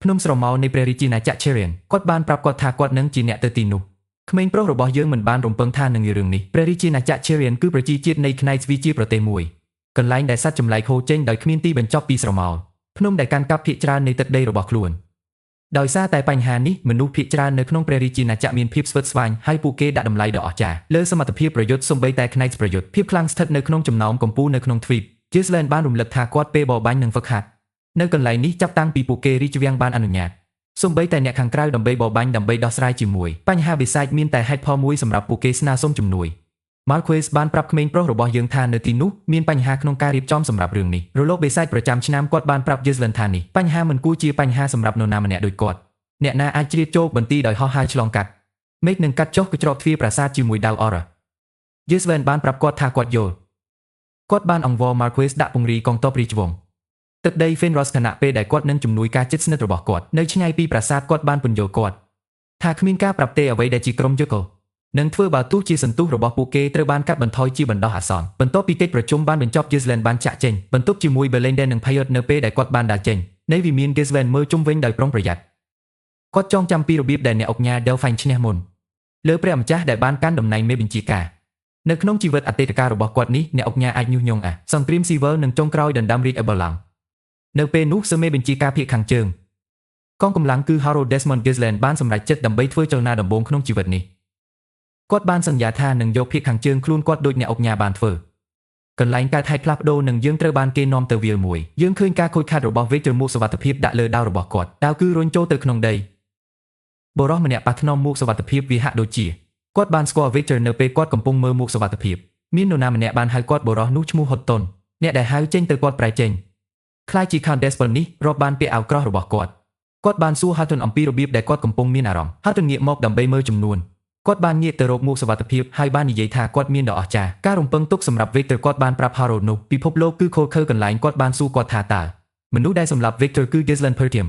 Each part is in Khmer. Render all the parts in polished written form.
ភ្នំស្រមោលនៃព្រះរាជាណាចក្រ Cherian គាត់បានប្រាប់គាត់ថាគាត់នឹងជាអ្នកទៅទីនោះក្មេងប្រុសរបស់យើងមិនបានរំពឹងថានឹងរឿងនេះព្រះរាជាណាចក្រ Cherian គឺប្រជាជាតិនៃផ្នែកស្វីជាប្រទេសមួយកន្លែងដែលសត្វចម្លែកហូរចេញដោយគ្មានទីបញ្ចប់ពីស្រមោលភ្នំដែលកាន់កាប់ភាគច្រើននៃទឹកដីរបស់ខ្លួនដោយសារតែបញ្ហានេះមនុស្សភាគច្រើននៅក្នុងព្រះរាជាណាចក្រមានភាពស្វិតស្វាញហើយពួកគេដាក់តម្លៃដ៏អស្ចារ្យលើសមត្ថភាពប្រយុទ្ធសូម្បីតែផ្នែកប្រយុទ្ធភាពខ្លាំងស្ថិតនៅក្នុងចំណោមកម្ពុជានៅក្នុងទ្វីប Gisland បានរំលឹកថាគាត់ពេលបរបាញ់នឹងហ្វឹកហាត់នៅកន្លែងនេះចាប់តាំងពីពួកគេរាជវាំងបានអនុញ្ញាតសូម្បីតែអ្នកខាងក្រៅដើម្បីបរបាញ់ដើម្បីដោះស្រាយជាមួយបញ្ហាវិសាចមានតែហេតុផលមួយសម្រាប់ពួកគេស្នើសុំជំនួយ Marquez បានប្រាប់ក្មេងប្រុសរបស់យើងថានៅទីនោះមានបញ្ហាក្នុងការរៀបចំសម្រាប់រឿងនេះរលកបិសាចប្រចាំឆ្នាំគាត់បានប្រាប់ Gisland ថានេះបញ្ហាមិនគួរជាបញ្ហាសម្រាប់នរណាម្នាក់ដូចគាត់អ្នកណាអាចជ្រៀតចូលបន្ទីដោយហោះហើរឆ្លងកាត់មេឃនឹងកាត់ចុះកញ្ច្រកទ្វារប្រាសាទជាមួយដាវអរ៉ា Gisland បានប្រាប់គាត់ថាគាត់យល់គាត់បានអង្វរ Marquez ដាក់ពង្រីកងទ័ពរាជវង្សទឹកដី Fenros ខណៈពេលដែលគាត់នឹងជំនួយការជិតស្និទ្ធរបស់គាត់នៅឆ្ងាយពីប្រាសាទគាត់បានពន្យល់គាត់ថាគ្មានការប្រាប់ទេអ្វីដែលជាក្រុមយុគនឹងធ្វើបើទោះជាសន្ទុះរបស់ពួកគេត្រូវបានកាត់បន្ថយជាបណ្ដោះអាសន្នបន្ទាប់ពីកិច្ចប្រជុំបានបញ្ចប់ Gisland បានចាក់ចេញបន្ទប់ជាមួយ Belenden និង Payot នៅពេលដែលគាត់បានដើរចេញនៃវិមាន Gisland មើលជុំវិញដោយប្រុងប្រយ័ត្នគាត់ចងចាំពីរបៀបដែលអ្នកអង្គការ Delphine ឈ្នះមុនលើព្រះម្ចាស់ដែលបានកាន់តំណែងមេបញ្ជាការនៅក្នុងជីវិតអតីតកាលរបស់គាត់នេះអ្នកអង្គការអាចញុះញង់សង្គ្រាមស៊ីវិលនឹងចុងក្រោយដណ្ដើមរាជអេបឡង់នៅពេលនោះសមេបញ្ជាការភាគខាងជើងកងកម្លាំងគឺ Harold Desmond Gisland បានសម្រេចចិត្តដើម្បីធ្វើចលនាដំបូងក្នុងជីវិតនេះគាត់បានសន្យាថានឹងយកភាគខាងជើងខ្លួនគាត់ដូចអ្នកអង្គការបានធ្វើកន្លែងកើតហេតុផ្លាស់ប្ដូរនឹងយើងត្រូវបានគេនាំទៅវាលមួយយើងឃើញការខូចខាតរបស់ Victor មួកសុវត្ថិភាពដាក់លើដាវរបស់គាត់ដាវគឺរុញចូលទៅក្នុងដីបុរសម្នាក់ប៉ះថ្នមមួកសុវត្ថិភាពវាហាក់ដូចជាគាត់បានស្គាល់ Victor នៅពេលគាត់កំពុងមើលមួកសុវត្ថិភាពមាននរណាម្នាក់បានហៅគាត់បុរសនោះឈ្មោះ Houghton អ្នកដែលហៅចេញទៅគាត់ប្រែចេញខ្លាចជា Count Desmond នេះរាប់បានពាក់អាវក្រោះរបស់គាត់បានសួរ Houghton អំពីរបៀបដែលគាត់កំពុងមានអារម្មណ៍ Houghton ងាកមកដើម្បីមើលចំនួនគាត់បានងាកទៅរកមួកសុវត្ថិភាពហើយបាននិយាយថាគាត់មានដ៏អស្ចារ្យការរំពឹងទុកសម្រាប់ Victor គាត់បានប្រាប់ Harold នោះពិភពលោកគឺខូខើកន្លែងគាត់បានសួរគាត់ថាតើមនុស្សដែលសម្លាប់ Victor គឺ Gisland Pertium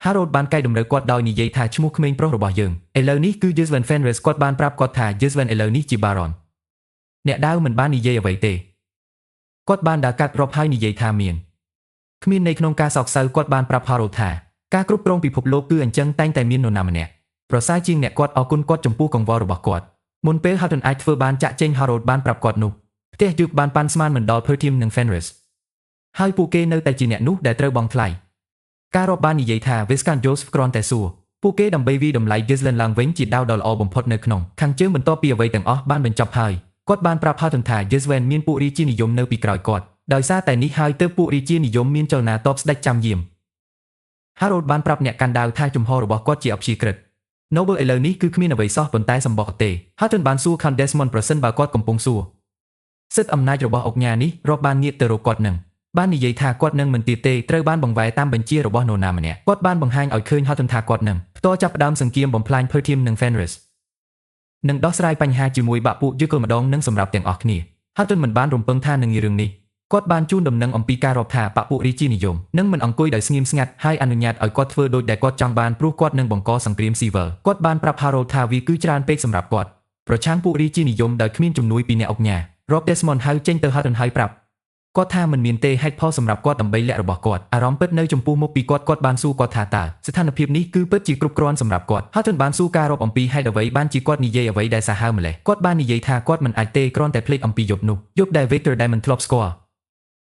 Harold បានកែតម្រូវគាត់ដោយនិយាយថាឈ្មោះក្មេងប្រុសរបស់យើងឥឡូវនេះគឺ Gisland Fenris គាត់បានប្រាប់គាត់ថា Gisland ឥឡូវនេះជា Baron អ្នកដាវមិនបាននិយាយអ្វីទេគាត់បានដើរកាត់រាប់ហើយនិយាយថាមានគ្មានន័យក្នុងការសោកសៅគាត់បានប្រាប់ Harold ថាការគ្រប់គ្រងពិភពលោកគឺអញ្ចឹងតែងតែមាននរណាម្នាក់ប្រសើរជាងអ្នកគាត់អរគុណគាត់ចំពោះកង្វល់របស់គាត់មុនពេល Houghton អាចធ្វើបានចាក់ចេញ Harold បានប្រាប់គាត់នោះផ្ទះយឺកបានប៉ាន់ស្មានមិនដល់ Pertium និង Fenris ហើយពួកគេនៅតែជាអ្នកនោះដែលត្រូវបង់ថ្លៃការរាប់បាននិយាយថា Viscount Joseph គ្រាន់តែសួរពួកគេដើម្បីវិតម្លៃ Gisland ឡើងវិញជាដាវដ៏ល្អបំផុតនៅក្នុងខាងជើងបន្ទាប់ពីអ្វីទាំងអស់បានបញ្ចប់ហើយគាត់បានប្រាប់ Houghton ថា Gisland មានពួករាជានិយមនៅពីក្រោយគាត់ដោយសារតែនេះហើយទើបពួករាជានិយមមានចលនាតបស្ដេចចាំយាម Harold បានប្រាប់អ្នកកាន់ដាវថាជំហររបស់គាត់ជាអព្យាក្រឹត Noble ឥឡូវនេះគឺគ្មានអ្វីសោះប៉ុន្តែសម្បកទេ Houghton បានសួរ Count Desmond ប្រសិនបើគាត់កំពុងសួរសិទ្ធិអំណាចរបស់អង្គការនេះរាប់បានងាកទៅរកគាត់នឹងបាននិយាយថាគាត់នឹងមិនទៀតទេត្រូវបានបង្វែរតាមបញ្ជារបស់នរណាម្នាក់គាត់បានបង្ហាញឲ្យឃើញ Houghton ថាគាត់នឹងផ្ទាល់ចាប់ផ្ដើមសង្គ្រាមបំផ្លាញ Pertium និង Fenris នឹងដោះស្រាយបញ្ហាជាមួយបាក់ពួកយឺកលម្ដងនិងសម្រាប់ទាំងអស់គ្នា Houghton មិនបានរំពឹងថានឹងរឿងនេះគាត់បានជូនដំណឹងអំពីការរាប់ថាបាក់ពួករាជានិយមនឹងមិនអង្គុយដោយស្ងៀមស្ងាត់ហើយអនុញ្ញាតឲ្យគាត់ធ្វើដូចដែលគាត់ចង់បានព្រោះគាត់នឹងបង្កសង្គ្រាមស៊ីវិលគាត់បានប្រាប់ Harold ថាវាគឺច្រើនពេកសម្រាប់គាត់ប្រឆាំងពួករាជានិយមដោយគ្មានជំនួយពីអ្នកអង្គការ Rob Desmond ហៅចេញទៅ Houghton ហើយប្រាប់គាត់ថាមិនមានទេហេតុផលសម្រាប់គាត់ដើម្បីលាក់របស់គាត់អារម្មណ៍ពិតនៅចំពោះមុខពីគាត់បានសួរគាត់ថាតើស្ថានភាពនេះគឺពិតជាគ្រប់គ្រាន់សម្រាប់គាត់ Houghton បានសួរការរាប់អំពីហេតុអ្វីបានជាគាត់និយាយអ្វីដែលសាហាវម្លេះគាត់បាននិយាយថាគាត់មិនអាចទេគ្រាន់តែភ្លេចអំពីយប់នោះយប់ដែល Victor ដែលមិនធ្លាប់ស្គាល់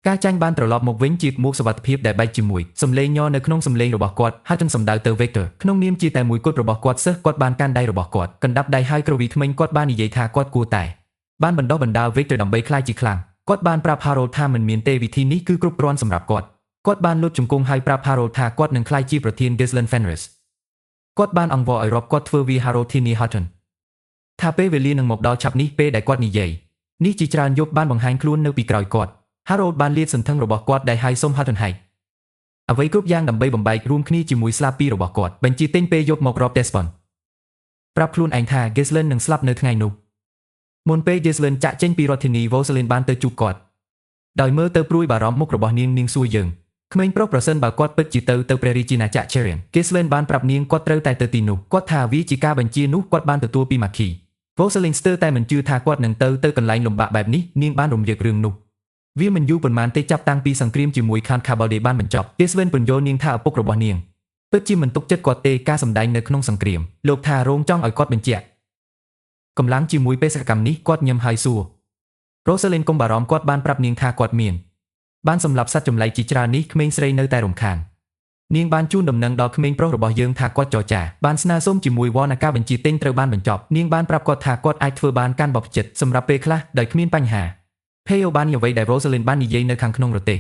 ការចាញ់បានត្រឡប់មកវិញជាមួកសុវត្ថិភាពដែលបែកជាមួយសំឡេងញ័រនៅក្នុងសំឡេងរបស់គាត់ Houghton សម្ដៅទៅ Victor ក្នុងនាមជាតែមួយគត់របស់គាត់សិស្សគាត់បានកាន់ដៃរបស់គាត់កណ្ដាប់ដៃហើយក្រវីថ្មិញគាត់បាននិយាយថាគាត់គួរតែបានបណ្ដោះបណ្ដាល Victor ដើម្បីខ្លាចជាខ្លាំងគាត់បានប្រាប់ Harold ថាមិនមានទេវិធីនេះគឺគ្រប់គ្រាន់សម្រាប់គាត់បានលុតជង្គង់ហើយប្រាប់ Harold ថាគាត់នឹងខ្លាចជាប្រធាន Gisland Fenris គាត់បានអង្វរឲ្យរាប់គាត់ធ្វើវា Harold ធានា Houghton ថាពេលវេលានឹងមកដល់ឆាប់នេះពេលដែលគាត់និយាយនេះជាច្រើនយប់បានបង្ហាញខ្លួននៅពីក្រោយគាត់ Harold បានលាតសន្ធឹងរបស់គាត់ដែលហើយសុំ Houghton ហែកអ្វីគ្រប់យ៉ាងដើម្បីបំបែករួមគ្នាជាមួយស្លាបពីរបស់គាត់បញ្ជាទិញពេលយប់មក Rob Desmond ប្រាប់ខ្លួនឯងថា Gisland នឹងស្លាប់នៅថ្ងៃនោះមុនពេល Gisland ចាក់ចេញពីរដ្ឋធានី Voslin បានទៅជួបគាត់ដោយមើលទៅព្រួយបារម្ភមុខរបស់នាងសួរយើងក្មេងប្រុសប្រសិនបើគាត់ពិតជាទៅព្រះរាជាណាចក្រ Cherian Gisland បានប្រាប់នាងគាត់ត្រូវតែទៅទីនោះគាត់ថាវាជាការបញ្ជានោះគាត់បានទទួលពី Marquis Voslin ស្ទើរតែមិនជឿថាគាត់នឹងទៅកន្លែងលំបាកបែបនេះនាងបានរំលឹករឿងនោះវាមិនយូរប៉ុន្មានទេចាប់តាំងពីសង្គ្រាមជាមួយ Count Cabalde បានបញ្ចប់ Gisland ពន្យល់នាងថាឪពុករបស់នាង ពិតជាមិនទុកចិត្តគាត់ទេការសម្ដែងនៅក្នុងសង្គ្រាមលោកថារងចង់ឲ្យគាត់បញ្ជាក់កម្លាំងជាមួយបេសកកម្មនេះគាត់ញឹមហើយសួររ៉ូសាលីនកុំបារម្ភគាត់បានប្រាប់នាងថាគាត់បានសម្លាប់សត្វចម្លែកជាច្រើននេះក្មេងស្រីនៅតែរំខាននាងបានជូនដំណឹងដល់ក្មេងប្រុសរបស់យើងថាគាត់ចរចាបានស្នើសុំជាមួយវណ្ណការបញ្ជាទិញត្រូវបានបញ្ចប់នាងបានប្រាប់គាត់ថាគាត់អាចធ្វើបានកាន់បបចិត្តសម្រាប់ពេលខ្លះដោយគ្មានបញ្ហាភេយបានអ្វីដែល Rosalind បាននិយាយនៅខាងក្នុងរទេះ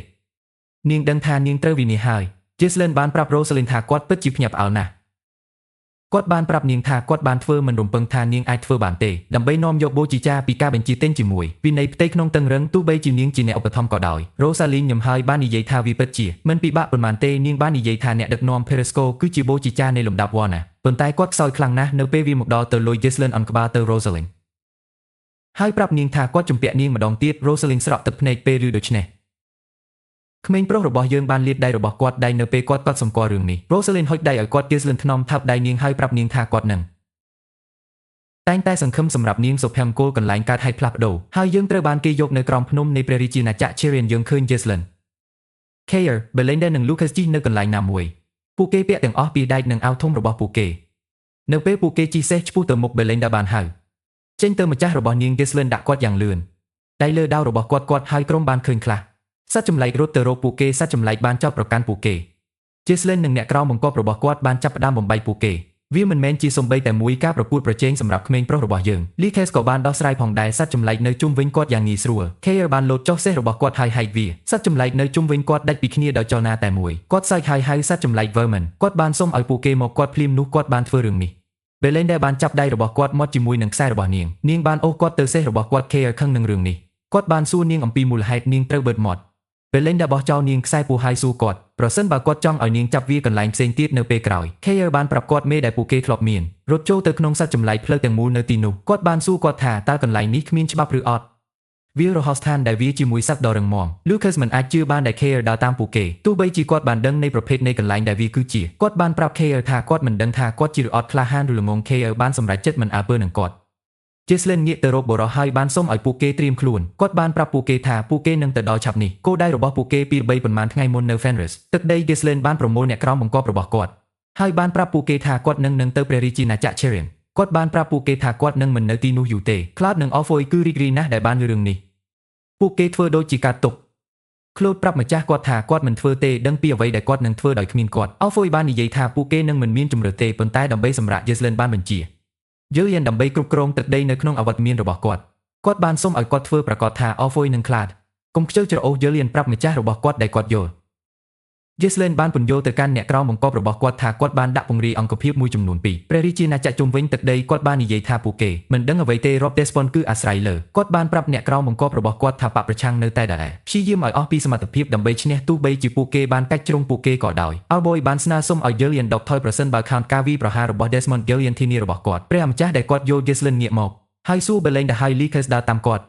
នាងដឹងថានាងត្រូវវិនិច្ឆ័យហើយ Jesslyn បានប្រាប់ Rosalind ថាគាត់ពិតជាភ្ញាក់ផ្អើលណាស់គាត់បានប្រាប់នាងថាគាត់បានធ្វើមិនរំពឹងថានាងអាចធ្វើបានទេដើម្បីនាំយកបូជីចាពីការបញ្ជាទិញជាមួយវិន័យផ្ទៃក្នុងតឹងរឹងទោះបីជានាងជាអ្នកឧបត្ថម្ភក៏ដោយ Rosalind ញឹមហើយបាននិយាយថាវាពិតជាមិនពិបាកប៉ុន្មានទេនាងបាននិយាយថាអ្នកដឹកនាំ Perisco គឺជាបូជីចានៃលំដាប់វណ្ណាប៉ុន្តែគាត់ខ្សោយខ្លាំងណាស់នៅពេលវាមកដល់ទៅលុយ Jesslyn អន់ក្បាលទៅ Rosalind ហើយប្រាប់នាងថាគាត់ជំពាក់នាងម្ដងទៀត Rosalind ស្រក់ទឹកភ្នែកពេលឬដូច្នេះក្មេងប្រុសរបស់យើងបានលាតដៃរបស់គាត់ដៃនៅពេលគាត់សម្គាល់រឿងនេះ Rosalind ហុចដៃឲ្យគាត់ Jesslyn ថ្នមថាប់ដៃនាងហើយប្រាប់នាងថាគាត់នឹងតែងតែសង្ឃឹមសម្រាប់នាងសុភមង្គលកន្លែងកើតហេតុផ្លាស់ប្ដូរហើយយើងត្រូវបានគេយកនៅក្រោមភ្នំនៃព្រះរាជាណាចក្រ Cherian យើងឃើញ Jesslyn Keir Belinda និង Lucas ជីនៅកន្លែងណាមួយពួកគេពាក់ទាំងអស់ពីដែកនិងអាវធំរបស់ពួកគេនៅពេលពួកគេជិះសេះឆ្ពោះទៅមុខ Belinda បានហៅចេញទៅម្ចាស់របស់នាង Jesslyn ដាក់គាត់យ៉ាងលឿនដៃលើដៅរបស់គាត់ហើយក្រុមបានឃើញខ្លះសត្វចម្លែករត់ទៅរកពួកគេសត្វចម្លែកបានចាប់ប្រកាន់ពួកគេ Jesslyn និងអ្នកក្រោមបង្គាប់របស់គាត់បានចាប់ផ្ដើមបំបីពួកគេវាមិនមែនជាសំបីតែមួយការប្រកួតប្រជែងសម្រាប់ក្មេងប្រុសរបស់យើង Lucas ក៏បានដោះស្រាយផងដែរសត្វចម្លែកនៅជុំវិញគាត់យ៉ាងងាយស្រួល Keir បានលោតចុះសេះរបស់គាត់ហើយហែកវាសត្វចម្លែកនៅជុំវិញគាត់ដាច់ពីគ្នាដោយចលនាតែមួយគាត់សើចហើយហៅសត្វចម្លែក Vermin គាត់បានសុំឲ្យពួកគេមកគាត់ភ្លាមនោះគាត់បានធ្វើរឿងនេះ Belinda បានចាប់ដៃរបស់គាត់មកជាមួយនឹងខ្សែរបស់នាងបានអូសគាត់ទៅសេះរបស់គាត់ Keir ខឹងនឹងរឿងនេះគាត់បានសួរនាងអំពីមូលហេតុនាងត្រូវបិទមាត់Belinda បោះចោលនាងខ្សែពូហើយសួរគាត់ប្រសិនបើគាត់ចង់ឲ្យនាងចាប់វាកន្លែងផ្សេងទៀតនៅពេលក្រោយ Keir បានប្រាប់គាត់មេដែលពួកគេធ្លាប់មានរត់ចូលទៅក្នុងសត្វចម្លែកផ្លូវទាំងមូលនៅទីនោះគាត់បានសួរគាត់ថាតើកន្លែងនេះគ្មានច្បាប់ឬអត់វារហោស្ថានដែលវាជាមួយសត្វដ៏រឹងមាំ Lucas មិនអាចជឿបានដែល Keir ដើរតាមពួកគេទោះបីជាគាត់បានដឹងនៃប្រភេទនៃកន្លែងដែលវាគឺជាគាត់បានប្រាប់ Keir ថាគាត់មិនដឹងថាគាត់ជារអត់ក្លាហានឬល្ងង Keir បានសម្រេចចិត្តមិនអើពើនឹងគាត់Jesslyn ងាកទៅរកបរិសហើយបានសុំឲ្យពួកគេត្រៀមខ្លួនគាត់បានប្រាប់ពួកគេថាពួកគេនឹងទៅដល់ឆាប់នេះគោលដៅរបស់ពួកគេពី3ប៉ុន្មានថ្ងៃមុននៅ Fenris ទឹកដី Jesslyn បានប្រមូលអ្នកក្រោមបង្គាប់របស់គាត់ហើយបានប្រាប់ពួកគេថាគាត់នឹងទៅព្រះរាជាណាចក្រ Cherian គាត់បានប្រាប់ពួកគេថាគាត់នឹងមិននៅទីនោះយូរទេ Cloud និង Orpheus គឺរីករាយណាស់ដែលបានឮរឿងនេះពួកគេធ្វើដូចជាការទុក Cloud ប្រាប់ម្ចាស់គាត់ថាគាត់មិនធ្វើទេដឹងពីអ្វីដែលគាត់នឹងធ្វើដោយគ្មានគាត់ Orpheus បាននិយាយថាពួកគេនឹងមិនមានជំរឿទេប៉ុន្តែដើម្បីសម្រាប់ Jesslyn បានបញ្ជាJulian ដើម្បីគ្រប់គ្រងទឹកដីនៅក្នុងអវត្តមានរបស់គាត់បានសុំឲ្យគាត់ធ្វើប្រកាសថា Orpheus នឹងខ្លាចកុំខ្ជិលច្រអូស Julian ប្រាប់ម្ចាស់របស់គាត់ដែលគាត់យល់ Jesslyn បានពន្យល់ទៅកាន់អ្នកក្រោមបង្គាប់របស់គាត់ថាគាត់បានដាក់ពង្រាយអង្គភាពមួយចំនួនពីរព្រះរាជាណាចក្រជុំវិញទឹកដីគាត់បាននិយាយថាពួកគេមិនដឹងអ្វីទេរាប់ Desmond គឺអាស្រ័យលើគាត់បានប្រាប់អ្នកក្រោមបង្គាប់របស់គាត់ថាបកប្រឆាំងនៅតែដែរព្យាយាមឲ្យអស់ពីសមត្ថភាពដើម្បីឈ្នះទោះបីជាពួកគេបានកាច់ជ្រុងពួកគេក៏ដោយ Alboy បានស្នើសុំឲ្យ Julian ដកថយប្រសិនបើខានការវាយប្រហាររបស់ Desmond Julian ធានារបស់គាត់ព្រះម្ចាស់ដែលគាត់យក Jesslyn ងាកមកហើយសួរ Belinda ហើយ Lucas ដើរតាមគាត់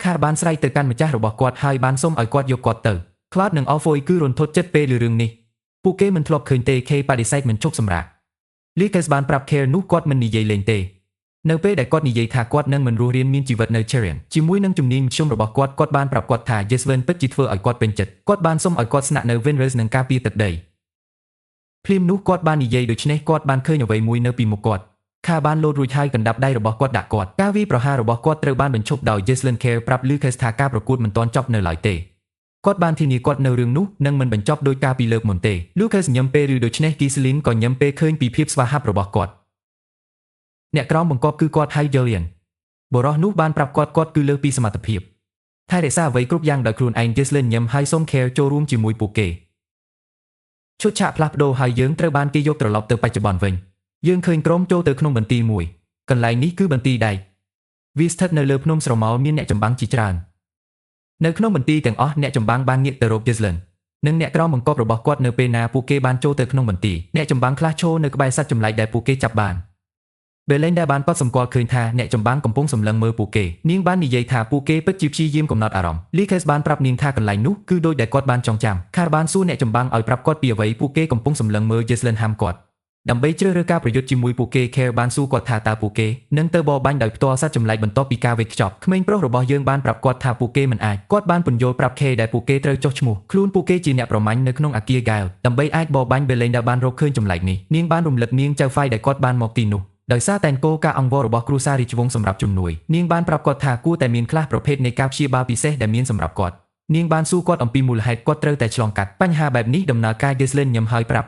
ខារបានស្រែកទៅកាន់ម្ចាស់របស់គាត់ហើយបានសុំឲ្យគាត់យកគាត់ទៅ Cloud និង Orpheus គឺរន្ធត់ចិត្តពេលរឿងនេះពួកគេមិនធ្លាប់ឃើញទេ K បដិសេធមិនជប់សម្រាប់ Lucas បានប្រាប់ Keir នោះគាត់មិននិយាយលេងទេនៅពេលដែលគាត់និយាយថាគាត់នឹងមិនរស់រានមានជីវិតនៅ Cherian ជាមួយនឹងជំនាញមធ្យមរបស់គាត់បានប្រាប់គាត់ថា Jesslyn ពិតជាធ្វើឲ្យគាត់ពេញចិត្តគាត់បានសុំឲ្យគាត់ស្នាក់នៅ Fenris និងការពារទឹកដីភ្លាមនោះគាត់បាននិយាយដូច្នេះគាត់បានឃើញអ្វីមួយនៅពីមុខគាត់ខាបានលោតរួចហើយកណ្ដាប់ដៃរបស់គាត់ដាក់គាត់ការវាយប្រហាររបស់គាត់ត្រូវបានបញ្ឈប់ដោយ Jesslyn Keir ប្រាប់ Lucas ថាការប្រកួតមិនទាន់ចប់នៅឡើយទេគាត់បានធានាគាត់នៅរឿងនោះនឹងមិនបញ្ចប់ដោយការពីលើកមុនទេ Lucas ញឹមពេលឬដូច្នេះ Gisline ក៏ញឹមពេលឃើញពីភាពស្វាហាប់របស់គាត់អ្នកក្រោមបង្គាប់គឺគាត់ហៅ Julian បរិសនោះបានប្រាប់គាត់គឺលើសពីសមត្ថភាពថែរក្សាអ្វីគ្រប់យ៉ាងដោយខ្លួនឯង Gisline ញឹមហើយសុំ Keir ចូលរួមជាមួយពួកគេឈុតឆាកផ្លាស់ប្ដូរហើយយើងត្រូវបានគេយកត្រឡប់ទៅបច្ចុប្បន្នវិញយើងឃើញក្រុមចូលទៅក្នុងបន្ទាយមួយកន្លែងនេះគឺបន្ទាយដែកវាស្ថិតនៅលើភ្នំស្រមោលមានអ្នកចម្បាំងជាច្រើននៅក្នុងបន្ទាយទាំងអស់អ្នកចម្បាំងបានងាកទៅរក Jesslyn និងអ្នកក្រោមបង្គាប់របស់គាត់នៅពេលណាពួកគេបានចូលទៅក្នុងបន្ទាយអ្នកចម្បាំងខ្លះឈរនៅក្បែរសត្វចម្លែកដែលពួកគេចាប់បាន Belinda បានកត់សម្គាល់ឃើញថាអ្នកចម្បាំងកំពុងសម្លឹងមើលពួកគេនាងបាននិយាយថាពួកគេពិតជាព្យាយាមកំណត់អារម្មណ៍ Lucas បានប្រាប់នាងថាកន្លែងនោះគឺដូចដែលគាត់បានចងចាំ Carl បានសួរអ្នកចម្បាំងឲ្យប្រាប់គាត់ពីអ្វីពួកគេកំពុងសម្លឹងមើល Jesslyn ហាមគាត់ ដើម្បីជ្រើសរើសការប្រយុទ្ធជាមួយពួកគេ Care បានសួរគាត់ថាតើពួកគេនឹងទៅបរបាញ់ដោយផ្ទាល់សត្វចម្លែកបន្ទាប់ពីការវេចខ្ចប់ក្មេងប្រុសរបស់យើងបានប្រាប់គាត់ថាពួកគេមិនអាចគាត់បានពន្យល់ប្រាប់ Care ដែលពួកគេត្រូវចុះឈ្មោះខ្លួនពួកគេជាអ្នកប្រមាញ់នៅក្នុងអគារ Gale ដើម្បីអាចបរបាញ់ Belinda បានរកឃើញចម្លែកនេះនាងបានរំលឹកនាងចៅហ្វាយដែលគាត់បានមកទីនោះដោយសារតែអង្គការអង្វររបស់គ្រួសាររាជវង្សសម្រាប់ជំនួយនាងបានប្រាប់គាត់ថាគួរតែមានខ្លះប្រភេទនៃការព្យាបាលពិសេសដែលមានសម្រាប់គាត់នាងបានសួរគាត់អំពីមូលហេតុគាត់ត្រូវតែឆ្លងកាត់បញ្ហាបែបនេះដំណើរការ Ghislaine ញឹមហើយប្រាប់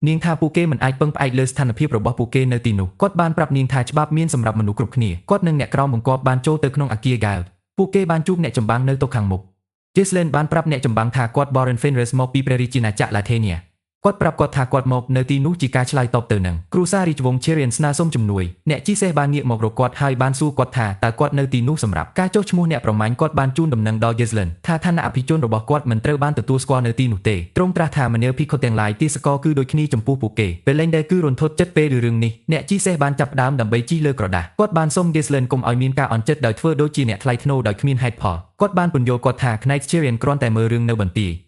នាងថាពួកគេមិនអាចពឹងផ្អែកលើស្ថានភាពរបស់ពួកគេនៅទីនោះគាត់បានប្រាប់នាងថាច្បាប់មានសម្រាប់មនុស្សគ្រប់គ្នាគាត់និងអ្នកក្រោមបង្គាប់បានចូលទៅក្នុងអគារ Gale ពួកគេបានជួបអ្នកចម្បាំងនៅតុខាងមុខ Ghislaine បានប្រាប់អ្នកចម្បាំងថាគាត់ Boren Fenris មកពីព្រះរាជាណាចក្រ Latheniaគាត់ប្រាប់គាត់ថាគាត់មកនៅទីនោះជាការឆ្លើយតបទៅនឹងគ្រូសារាជវង្ស Cherian ស្នើសុំជំនួយអ្នកជីសេះបានងាកមករកគាត់ហើយបានសួរគាត់ថាតើគាត់នៅទីនោះសម្រាប់ការចុះឈ្មោះអ្នកប្រមាញ់គាត់បានជូនដំណឹងដល់ Ghislaine ថាឋានៈអភិជនរបស់គាត់មិនត្រូវបានទទួលស្គាល់នៅទីនោះទេទ្រង់ត្រាស់ថាមនាលភិក្ខុទាំងឡាយទីសកលគឺដូចគ្នាចំពោះពួកគេ Belinda គឺរន្ធត់ចិត្តពេលរឿងនេះអ្នកជីសេះបានចាប់ផ្ដើមដើម្បីជីលើក្រដាសគាត់បានសុំ Ghislaine កុំឲ្យមានការអន់ចិត្តដោយធ្វើដូចជាអ្នកថ្លៃថ្នូរដោយគ្មានហេតុផលគាត់បានពន្យល់គាត់ថា Knight Cherian គ្រាន់តែមើលរឿងនៅបន្ទាយ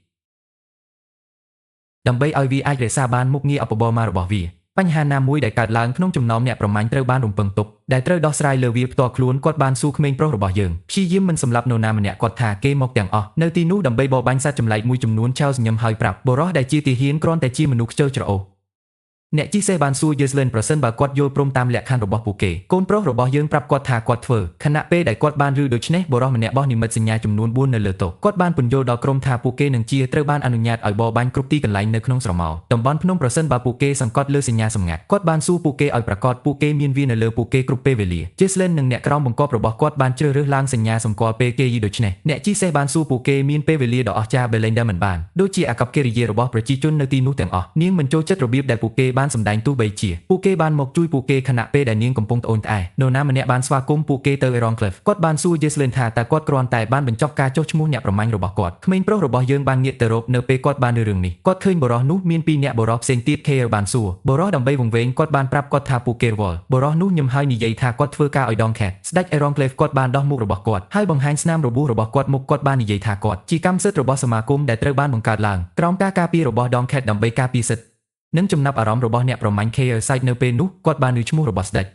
ដើម្បីឲ្យវាអាចរក្សាបានមុខងារអបបរមារបស់វាបញ្ហាណាមួយដែលកើតឡើងក្នុងចំណោមអ្នកប្រមាញ់ត្រូវបានរំពឹងទុកដែលត្រូវដោះស្រាយលើវាផ្ទាល់ខ្លួនគាត់បានសួរក្មេងប្រុសរបស់យើងព្យាយាមមិនសម្លាប់នរណាម្នាក់គាត់ថាគេមកទាំងអស់នៅទីនោះដើម្បីបរបាញ់សត្វចម្លែកមួយចំនួន Charles ញឹមហើយប្រាប់បរោះដែលជាទាហានគ្រាន់តែជាមនុស្សខ្ជិលច្រអូសអ្នកជីសេះបានសួរ Ghislaine ប្រសិនបើគាត់យល់ព្រមតាមលក្ខខណ្ឌរបស់ពួកគេកូនប្រុសរបស់យើងប្រាប់គាត់ថាគាត់ធ្វើខណៈពេលដែលគាត់បានឮដូច្នេះបរិសុទ្ធម្នាក់បោះនិមិត្តសញ្ញាចំនួន4នៅលើតុគាត់បានពន្យល់ដល់ក្រុមថាពួកគេនឹងជាត្រូវបានអនុញ្ញាតឲ្យបរបាញ់គ្រប់ទីកន្លែងនៅក្នុងស្រមោលតំបន់ភ្នំប្រសិនបើពួកគេសង្កត់លើសញ្ញាសម្ងាត់គាត់បានសួរពួកគេឲ្យប្រកាសពួកគេមានវានៅលើពួកគេគ្រប់ពេលវេលា Ghislaine និងអ្នកក្រោមបង្គាប់របស់គាត់បានជ្រើសរើសឡើងសញ្ញាសម្គាល់ពេលគេយីដូច្នេះអ្នកជីសេះបានសួរពួកគេមានពេលវេលាដ៏អស្ចារ្យ Belinda មិនបានដូចជាអាកប្បកិរិយារបស់ប្រជាជននៅទីនោះទាំងអស់នាងមិនចូលចិត្តរបៀបដែលពួកគេបានសម្ដែងទោះបីជាពួកគេបានមកជួយពួកគេខណៈពេលដែលនាងកំពុងត្អូញត្អែរនរណាម្នាក់បានស្វាគមន៍ពួកគេទៅ Eroncliffe គាត់បានសួរ Ghislaine ថាតើគាត់គ្រាន់តែបានបញ្ចប់ការចុះឈ្មោះអ្នកប្រមាញ់របស់គាត់ក្មេងប្រុសរបស់យើងបានងាកទៅរកនៅពេលគាត់បានឮរឿងនេះគាត់ឃើញបរិសុទ្ធនោះមាន2អ្នកបរិសុទ្ធផ្សេងទៀត Care បានសួរបរិសុទ្ធដើម្បីវង្វេងគាត់បានប្រាប់គាត់ថាពួកគេរវល់បរិសុទ្ធនោះញឹមហើយនិយាយថាគាត់ធ្វើការឲ្យដងខេតស្ដេច Eroncliffe គាត់បានដោះមុខរបស់គាត់ហើយបង្ហាញស្នាមរបួសរបស់គាត់មុខគាត់បាននិយាយថាគាត់ជាកម្មសិទ្ធិរបស់សមាគមដែលត្រូវបានបង្កើតឡើងក្រោមការការពាររបស់ដងខេតដើម្បីការពារសិទ្ធិនិងចំណាប់អារម្មណ៍របស់អ្នកប្រមាញ់ Care Site នៅពេលនោះគាត់បានឮឈ្មោះរបស់ស្ដេច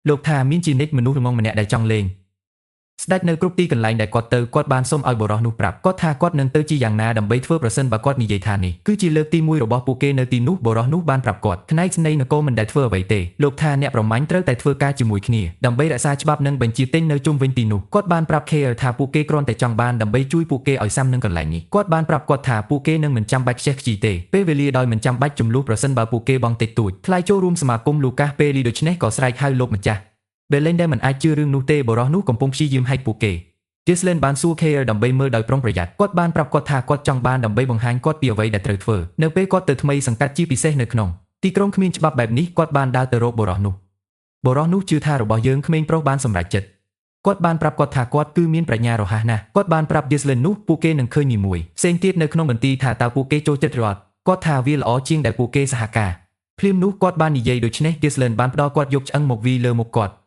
លោកថាមានជានិច្ចមនុស្សល្ងងម្នាក់ដែលចង់លេងស្ដេចនៅគ្រប់ទីកន្លែងដែលគាត់ទៅគាត់បានសុំឲ្យបរិសុទ្ធនោះប្រាប់គាត់ថាគាត់នឹងទៅជាយ៉ាងណាដើម្បីធ្វើប្រសិនបើគាត់និយាយថានេះគឺជាលើកទី1របស់ពួកគេនៅទីនោះបរិសុទ្ធនោះបានប្រាប់គាត់ផ្នែកស្នៃនគរមិនដែលធ្វើអ្វីទេលោកថាអ្នកប្រមាញ់ត្រូវតែធ្វើការជាមួយគ្នាដើម្បីរក្សាច្បាប់និងបញ្ជាទិញនៅជុំវិញទីនោះគាត់បានប្រាប់ Care ថាពួកគេគ្រាន់តែចង់បានដើម្បីជួយពួកគេឲ្យស៊ាំនឹងកន្លែងនេះគាត់បានប្រាប់គាត់ថាពួកគេនឹងមិនចាំបាច់ខ្ជះខ្ជាយទេពេលវេលាដោយមិនចាំបាច់ចំនួនប្រសិនបើពួកគេបងតិចតួចថ្លៃចូលរួមសមាគមលូកាសពេលដូច្នេះក៏ស្រែកហៅលោកម្ចាស់Belinda មិនអាចជឿរឿងនោះទេបរិសុទ្ធនោះកំពុងព្យាយាមហែកពួកគេ Ghislaine បានសួរ Care ដើម្បីមើលដោយប្រុងប្រយ័ត្នគាត់បានប្រាប់គាត់ថាគាត់ចង់បានដើម្បីបង្ហាញគាត់ពីអ្វីដែលត្រូវធ្វើនៅពេលគាត់ទៅថ្មីសង្កាត់ជាពិសេសនៅក្នុងទីក្រុងគ្មានច្បាប់បែបនេះគាត់បានដើរទៅរកបរិសុទ្ធនោះជឿថារបស់យើងក្មេងប្រុសបានសម្រេចចិត្តគាត់បានប្រាប់គាត់ថាគាត់គឺមានប្រាជ្ញារហ័សណាស់គាត់បានប្រាប់ Ghislaine នោះពួកគេនឹងឃើញមួយផ្សេងទៀតនៅក្នុងមន្ទីរថាតើពួកគេចូលចិត្តរត់គាត់ថាវាល្អជាងដែលពួកគេសហការភ្លាមនោះគាត់បាននិយាយដូច្នេះ Ghislaine បានផ្ដល់គាត់យកឆ្អឹងមកវីលើមុខគាត់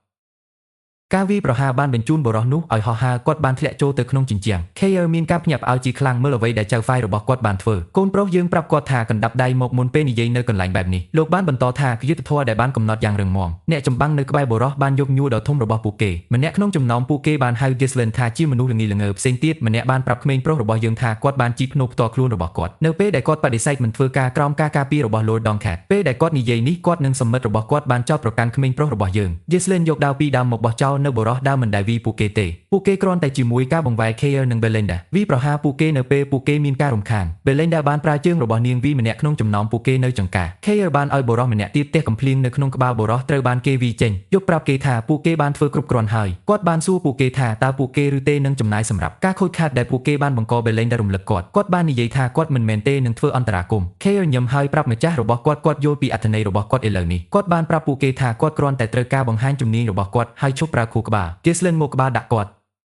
ការវាយប្រហារបានបញ្ជូនបរិសុទ្ធនោះឲ្យហោះហើរគាត់បានធ្លាក់ចូលទៅក្នុងជញ្ជាំង Care មានការភ្ញាក់ផ្អើលជាខ្លាំងមើលអ្វីដែលចៅហ្វាយរបស់គាត់បានធ្វើកូនប្រុសយើងប្រាប់គាត់ថាកណ្ដាប់ដៃមកមុនពេលនិយាយនៅកន្លែងបែបនេះលោកបានបន្តថាយុទ្ធធម៌ដែលបានកំណត់យ៉ាងរឹងមាំអ្នកចម្បាំងនៅក្បែរបរិសុទ្ធបានយកញួរដ៏ធំរបស់ពួកគេម្នាក់ក្នុងចំណោមពួកគេបានហៅ Ghislaine ថាជាមនុស្សល្ងីល្ងើផ្សេងទៀតម្នាក់បានប្រាប់ក្មេងប្រុសរបស់យើងថាគាត់បានជីកភ្នូផ្ទាល់ខ្លួនរបស់គាត់នៅពេលដែលគាត់បដិសេធមិនធ្វើការក្រោមការការពាររបស់ Lord Doncat ពេលដែលគាត់និយាយនេះគាត់និងសម្មិត្តរបស់គាត់បានចោទប្រកាន់ក្មេងប្រុសរបស់យើង Ghislaine យកដាវពីរដើមមកបោះចោលនៅបរិសុទ្ធដើមមិនដែលវីពួកគេទេពួកគេគ្រាន់តែជាមួយការបង្វែរ Care និង Belinda វីប្រហារពួកគេនៅពេលពួកគេមានការរំខាន Belinda បានប្រើជើងរបស់នាងវីម្នាក់ក្នុងចំណោមពួកគេនៅចង្ការ Care បានឲ្យបរិសុទ្ធម្នាក់ទៀតទះកំភ្លៀងនៅក្នុងក្បាលបរិសុទ្ធត្រូវបានគេវីចេញយកប្រាប់គេថាពួកគេបានធ្វើគ្រប់គ្រាន់ហើយគាត់បានសួរពួកគេថាតើពួកគេឬទេនឹងចំណាយសម្រាប់ការខូចខាតដែលពួកគេបានបង្ក Belinda រំលឹកគាត់បាននិយាយថាគាត់មិនមែនទេនឹងធ្វើអន្តរាគមន៍ Care ញឹមហើយប្រាប់ម្ចាស់របស់គាត់យល់ពីអត្ថន័យរបស់គាត់ឥឡូវនេះគាត់បានប្រាប់ពួកគេថាគាត់គ្រាន់តែត្រូវការបង្ហាញជំនាញរបស់គាត់ហើយឈប់ប្រើខួរក្បាល Ghislaine មកក្បាលដាក់គាត់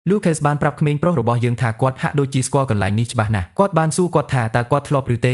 Lucas បានប្រាប់ក្មេងប្រុសរបស់យើងថាគាត់ហាក់ដូចជាស្គាល់កន្លែងនេះច្បាស់ណាស់គាត់បានសួរគាត់ថាតើគាត់ធ្លាប់ឬទេ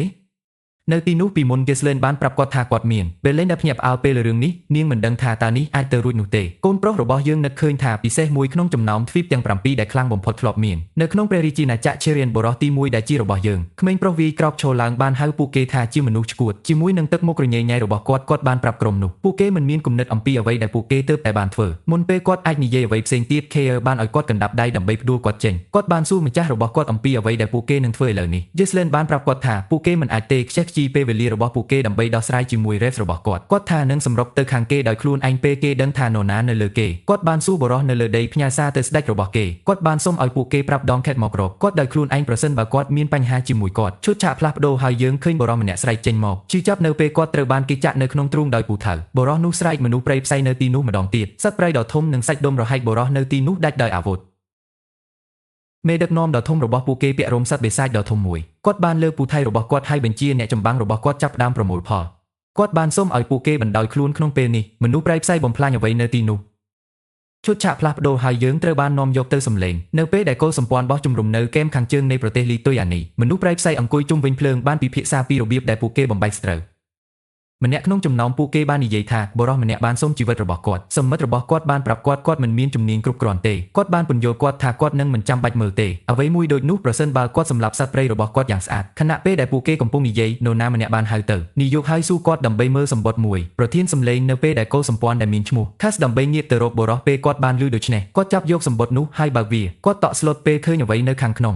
នៅទីនោះពីមុនគេស្លេនបានប្រាប់គាត់ថាគាត់មានពេលលេងដែលភ្ញាក់ផ្អើលពេលរឿងនេះនាងមិនដឹងថាតើនេះអាចទៅរួចនោះទេកូនប្រុសរបស់យើងនឹកឃើញថាពិសេសមួយក្នុងចំណោមទ្វីបទាំង7ដែលខ្លាំងបំផុតធ្លាប់មាននៅក្នុងព្រះរាជាណាចក្រ Cherian បុរសទី1ដែលជារបស់យើងក្មេងប្រុសវាយក្រោកឈរឡើងបានហៅពួកគេថាជាមនុស្សឆ្កួតជាមួយនឹងទឹកមុខរញ៉េញ៉ៃរបស់គាត់បានប្រាប់ក្រុមនោះពួកគេមិនមានគំនិតអំពីអ្វីដែលពួកគេទើបតែបានធ្វើមុនពេលគាត់អាចនិយាយអ្វីផ្សេងទៀត Keir បានឲ្យគាត់កណ្ដាប់ដៃដើម្បីផ្ដួលគាត់ចេញគាត់បានសួរម្ចាស់របស់គាត់អំពីអ្វីដែលពួកគេនឹងធ្វើឥឡូវនេះ Jeslen បានប្រាប់គាត់ថាពួកគេមិនអាចទេខ្ជះខ្ជាយពេលវេលារបស់ពួកគេដើម្បីដោះស្រាយជាមួយ Rex របស់គាត់ថានឹងសម្រុកទៅខាងគេដោយខ្លួនឯងពេលគេដឹងថានរណានៅលើគេគាត់បានសួរបរិះនៅលើដីផ្ញើសារទៅស្ដេចរបស់គេគាត់បានសុំឲ្យពួកគេប្រាប់ដងខេតមករកគាត់ដោយខ្លួនឯងប្រសិនបើគាត់មានបញ្ហាជាមួយគាត់ឈុតឆាកផ្លាស់ប្ដូរហើយយើងឃើញបរិះម្នាក់ស្រែកចេញមកជឿចាប់នៅពេលគាត់ត្រូវបានគេចាក់នៅក្នុងទ្រូងដោយពូថៅបរិះនោះស្រែកមនុស្សព្រៃផ្សៃនៅទីនោះម្ដងទៀតសត្វព្រៃដ៏ធំនិងសាច់ដុំរហែកបរិះនៅទីនោះដាច់ដោយអាវុធមេដឹកនាំដ៏ធំរបស់ពួកគេពាក់រោមសត្វបិសាចដ៏ធំមួយគាត់បានលើកពូថៅរបស់គាត់ឲ្យបញ្ជាអ្នកចម្បាំងរបស់គាត់ចាប់ផ្ដើមប្រមូលផលគាត់បានសុំឲ្យពួកគេបណ្ដោយខ្លួនក្នុងពេលនេះមនុស្សព្រៃផ្សៃបំផ្លាញអ្វីនៅទីនោះឈុតឆាកផ្លាស់ប្ដូរហើយយើងត្រូវបាននាំយកទៅសម្លេងនៅពេលដែលកុលសម្ព័ន្ធបោះជំរំនៅគែមខាងជើងនៃប្រទេសលីទុយអានីមនុស្សព្រៃផ្សៃអង្គុយជុំវិញភ្លើងបានពិភាក្សាពីរបៀបដែលពួកគេបំបែកស្រូវម្នាក់ក្នុងចំណោមពួកគេបាននិយាយថាបរិះម្នាក់បានសូមជីវិតរបស់គាត់សមិទ្ធរបស់គាត់បានប្រាប់គាត់មិនមានជំនាញគ្រប់គ្រាន់ទេគាត់បានពន្យល់គាត់ថាគាត់នឹងមិនចាំបាច់មើលទេអ្វីមួយដូចនោះប្រសិនបើគាត់សម្លាប់សត្វព្រៃរបស់គាត់យ៉ាងស្អាតខណៈពេលដែលពួកគេកំពុងនិយាយនរណាម្នាក់បានហៅទៅនាយកហើយសួរគាត់ដើម្បីមើលសម្បត្តិមួយប្រធានសម្លេងនៅពេលដែលកុលសម្ព័ន្ធដែលមានឈ្មោះ Cass ដើម្បីងាកទៅរកបរិះពេលគាត់បានឮដូច្នេះគាត់ចាប់យកសម្បត្តិនោះហើយបើកវាគាត់តក់ស្លុតពេលឃើញអ្វីនៅខាងក្នុង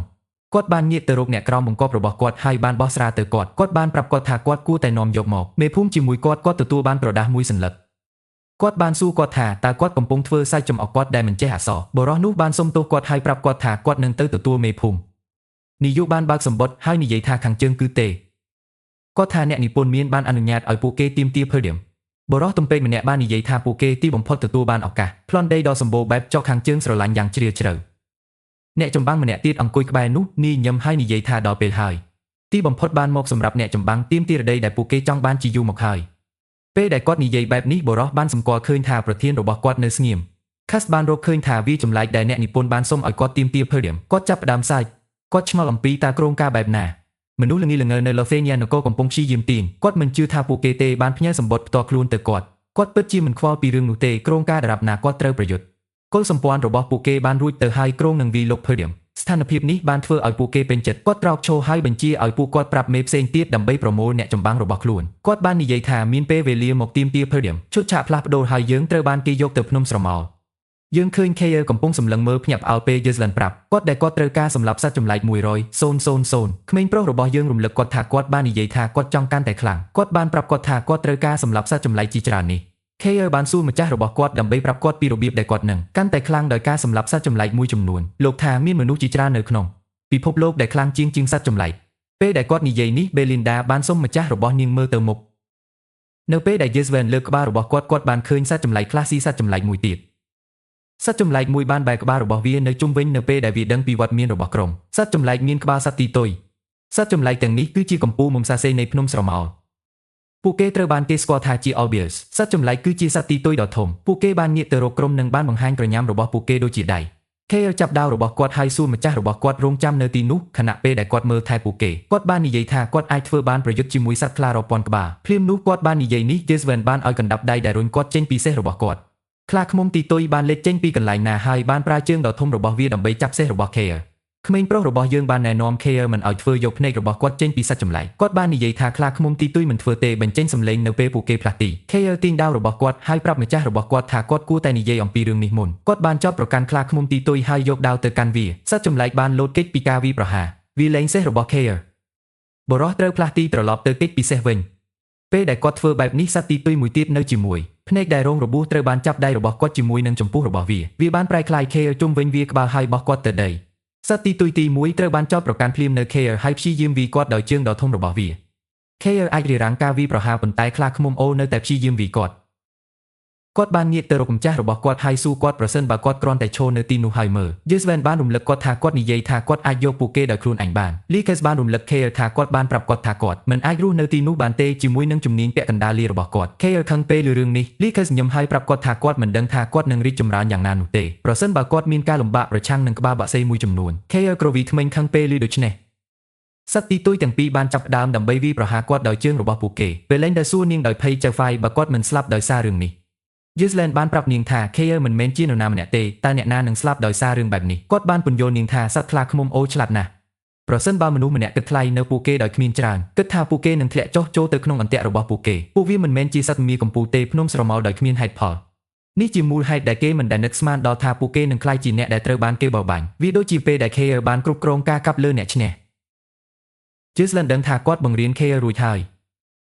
គាត់បានងាកទៅរកអ្នកក្រោមបង្គាប់របស់គាត់ហើយបានបោះស្រាទៅគាត់បានប្រាប់គាត់ថាគាត់គួរតែនាំយកមកមេភូមិជាមួយគាត់ទទួលបានក្រដាសមួយសន្លឹកគាត់បានសួរគាត់ថាតើគាត់កំពុងធ្វើសាច់ចំអកគាត់ដែលមិនចេះអក្សរបរិះនោះបានសុំទោសគាត់ហើយប្រាប់គាត់ថាគាត់នឹងទៅទទួលមេភូមិនាយកបានបើកសម្បត្តិហើយនិយាយថាខាងជើងគឺទេគាត់ថាអ្នកនិពន្ធមានបានអនុញ្ញាតឲ្យពួកគេទាមទារភើđiểmបរិះទំពេកម្នាក់បាននិយាយថាពួកគេទីបំផុតទទួលបានឱកាសប្លន់ដីដ៏សម្បូរបែបចុះខាងជើងស្រឡាញ់យ៉ាងជ្រាលជ្រៅអ្នកចម្បាំងម្នាក់ទៀតអង្គុយក្បែរនោះនាយញឹមហើយនិយាយថាដល់ពេលហើយទីបំផុតបានមកសម្រាប់អ្នកចម្បាំងទាមទាររដីដែលពួកគេចង់បានជាយូរមកហើយពេលដែលគាត់និយាយបែបនេះបរិះបានសម្គាល់ឃើញថាប្រធានរបស់គាត់នៅស្ងៀម Cass បានរកឃើញថាវាចម្លែកដែលអ្នកនិពន្ធបានសុំឲ្យគាត់ទាមទារភើđiểmគាត់ចាប់ផ្ដើមសាច់គាត់ឆ្ងល់អំពីតើក្រុមការបែបណាមនុស្សល្ងីល្ងើនៅ Lothenia នគរកំពុងព្យាយាមទាញគាត់មិនជឿថាពួកគេទេបានផ្ញើសម្បត្តិផ្ទាល់ខ្លួនទៅគាត់ពិតជាមិនខ្វល់ពីរឿងនោះទេក្រុមការដរាបណាគាត់ត្រូវប្រយុទ្ធកុលសម្ព័ន្ធរបស់ពួកគេបានរួចទៅហើយក្រុងនឹងវាយលុកភើđiểmស្ថានភាពនេះបានធ្វើឲ្យពួកគេពេញចិត្តគាត់ក្រោកឈរហើយបញ្ជាឲ្យពួកគាត់ប្រាប់មេផ្សេងទៀតដើម្បីប្រមូលអ្នកចម្បាំងរបស់ខ្លួនគាត់បាននិយាយថាមានពេលវេលាមកទាមទារភើđiểmឈុតឆាកផ្លាស់ប្ដូរហើយយើងត្រូវបានគេយកទៅភ្នំស្រមោលយើងឃើញ Keir កំពុងសម្លឹងមើលភ្ញាក់ផ្អើលពេល Jeslen ប្រាប់គាត់ដែលគាត់ត្រូវការសម្លាប់សត្វចម្លែក100,000ក្មេងប្រុសរបស់យើងរំលឹកគាត់ថាគាត់បាននិយាយថាគាត់ចង់កាន់តែខ្លាំងគាត់បានប្រាប់គាត់ថាគាត់ត្រូវការសម្លាប់សត្វចម្លែកជាច្រើននេះKeir បានសួរម្ចាស់របស់គាត់ដើម្បីប្រាប់គាត់ពីរបៀបដែលគាត់នឹងកាន់តែខ្លាំងដោយការសម្លាប់សត្វចម្លែកមួយចំនួនលោកថាមានមនុស្សជាច្រើននៅក្នុងពិភពលោកដែលខ្លាំងជាងសត្វចម្លែកពេលដែលគាត់និយាយនេះ Belinda បានសុំម្ចាស់របស់នាងមើលទៅមុខនៅពេលដែល Jeslen លើកក្បាលរបស់គាត់បានឃើញសត្វចម្លែកខ្លះស៊ីសត្វចម្លែកមួយទៀតសត្វចម្លែកមួយបានបែរក្បាលរបស់វានៅជុំវិញនៅពេលដែលវាដឹងពីវត្តមានរបស់ក្រុមសត្វចម្លែកមានក្បាលសត្វទីតុយសត្វចម្លែកទាំងនេះគឺជាកំពូលមុំសាសេនៃភ្នំស្រមោលពួកគេត្រូវបានគេស្គាល់ថាជា Albiers សត្វចម្លែកគឺជាសត្វទីតុយដ៏ធំពួកគេបានងាកទៅរកក្រុមនិងបានបង្ហាញក្រញាំរបស់ពួកគេដូចជាដៃ Keir ចាប់ដាវរបស់គាត់ហើយសួរម្ចាស់របស់គាត់រងចាំនៅទីនោះខណៈពេលដែលគាត់មើលថែពួកគេគាត់បាននិយាយថាគាត់អាចធ្វើបានប្រយុទ្ធជាមួយសត្វខ្លារាប់ពាន់ក្បាលភ្លាមនោះគាត់បាននិយាយនេះ Jeslen បានឲ្យកណ្ដាប់ដៃដែលរុញគាត់ចេញពីសេះរបស់គាត់ខ្លាឃ្មុំទីតុយបានលេចចេញពីកន្លែងណាហើយបានប្រើជើងដ៏ធំរបស់វាដើម្បីចាប់សេះរបស់ Keirក្មេងប្រុសរបស់យើងបានណែនាំ Keir មិនឲ្យធ្វើយកភ្នែករបស់គាត់ចេញពីសត្វចម្លែកគាត់បាននិយាយថាខ្លាឃ្មុំទីតុយមិនធ្វើទេបញ្ចេញសម្លេងនៅពេលពួកគេផ្លាស់ទី Keir ទាញដាវរបស់គាត់ហើយប្រាប់ម្ចាស់របស់គាត់ថាគាត់គួរតែនិយាយអំពីរឿងនេះមុនគាត់បានចោទប្រកាន់ខ្លាឃ្មុំទីតុយហើយយកដាវទៅកាន់វាសត្វចម្លែកបានលោតគេចពីការវាយប្រហារវាលែងសេះរបស់ Keir បរិះត្រូវផ្លាស់ទីត្រឡប់ទៅគេចពីសេះវិញពេលដែលគាត់ធ្វើបែបនេះសត្វទីតុយមួយទៀតនៅជាមួយភ្នែកដែលរងរបួសត្រូវបានចាប់ដៃរបស់គាត់ជាមួយនឹងចម្ពោះរបស់វាបានប្រែក្លាយ Keir ជុំវិញវាក្បាលហើយបោះគាត់ទៅដីសត្វទីតុយទី1ត្រូវបានចោទប្រកាន់ភ្លាមនៅ Keir ហើយព្យាយាមវាយគាត់ដោយជើងដ៏ធំរបស់វា Keir អាចរារាំងការវាយប្រហារប៉ុន្តែខ្លាឃ្មុំអូនៅតែព្យាយាមវាយគាត់បានងាកទៅរកម្ចាស់របស់គាត់ហើយសួរគាត់ប្រសិនបើគាត់គ្រាន់តែឈរនៅទីនោះហើយមើល Jeslen បានរំលឹកគាត់ថាគាត់និយាយថាគាត់អាចយកពួកគេដោយខ្លួនឯងបាន Cass បានរំលឹក Keir ថាគាត់បានប្រាប់គាត់ថាគាត់មិនអាចរស់នៅទីនោះបានទេជាមួយនឹងជំនាញពាក់កណ្ដាលលារបស់គាត់ Keir ខឹងពេលឮរឿងនេះ Cass ញញឹមហើយប្រាប់គាត់ថាគាត់មិនដឹងថាគាត់នឹងរីកចម្រើនយ៉ាងណានោះទេប្រសិនបើគាត់មានការលំបាកប្រឆាំងនឹងក្បាលបក្សីមួយចំនួន Keir ក្រវីក្មេងខឹងពេលឮដូច្នេះ សត្វទីទុយទាំងពីរបានចាប់ផ្ដើមដើម្បីវាយប្រហារគាត់ដោយជើងរបស់ពួកគេពេលលេងដែលសួរនាងដោយភ័យចៅហ្វាយបើគាត់មិនស្លាប់ដោយសាររឿងនេះយឺសឡែនបានប្រាប់នាងថា Kayer មិនមែនជានរណាម្នាក់ទេតែអ្នកណានឹងស្លាប់ដោយសាររឿងបែបនេះគាត់បានពន្យល់នាងថាសត្វខ្លាឃ្មុំអូឆ្លាតណាស់ប្រសិនបើមនុស្សម្នាក់គិតថ្លៃនៅពួកគេដោយគ្មានច្រើនគិតថាពួកគេនឹងធ្លាក់ចុះចូលទៅក្នុងអន្ទាក់របស់ពួកគេពួកវាមិនមែនជាសត្វមានកម្ពូលទេភ្នំស្រមោលដោយគ្មានហេតុផលនេះជាមូលហេតុដែលគេមិនដែលនឹកស្មានដល់ថាពួកគេនឹងក្លាយជាអ្នកដែលត្រូវបានគេបរបាញ់វាដូចជាពេលដែល Kayer បានគ្រប់គ្រងការកាប់លើអ្នកឈ្នះយឺសឡែនដឹងថាគាត់បង្រៀន Kayer រួចហើយ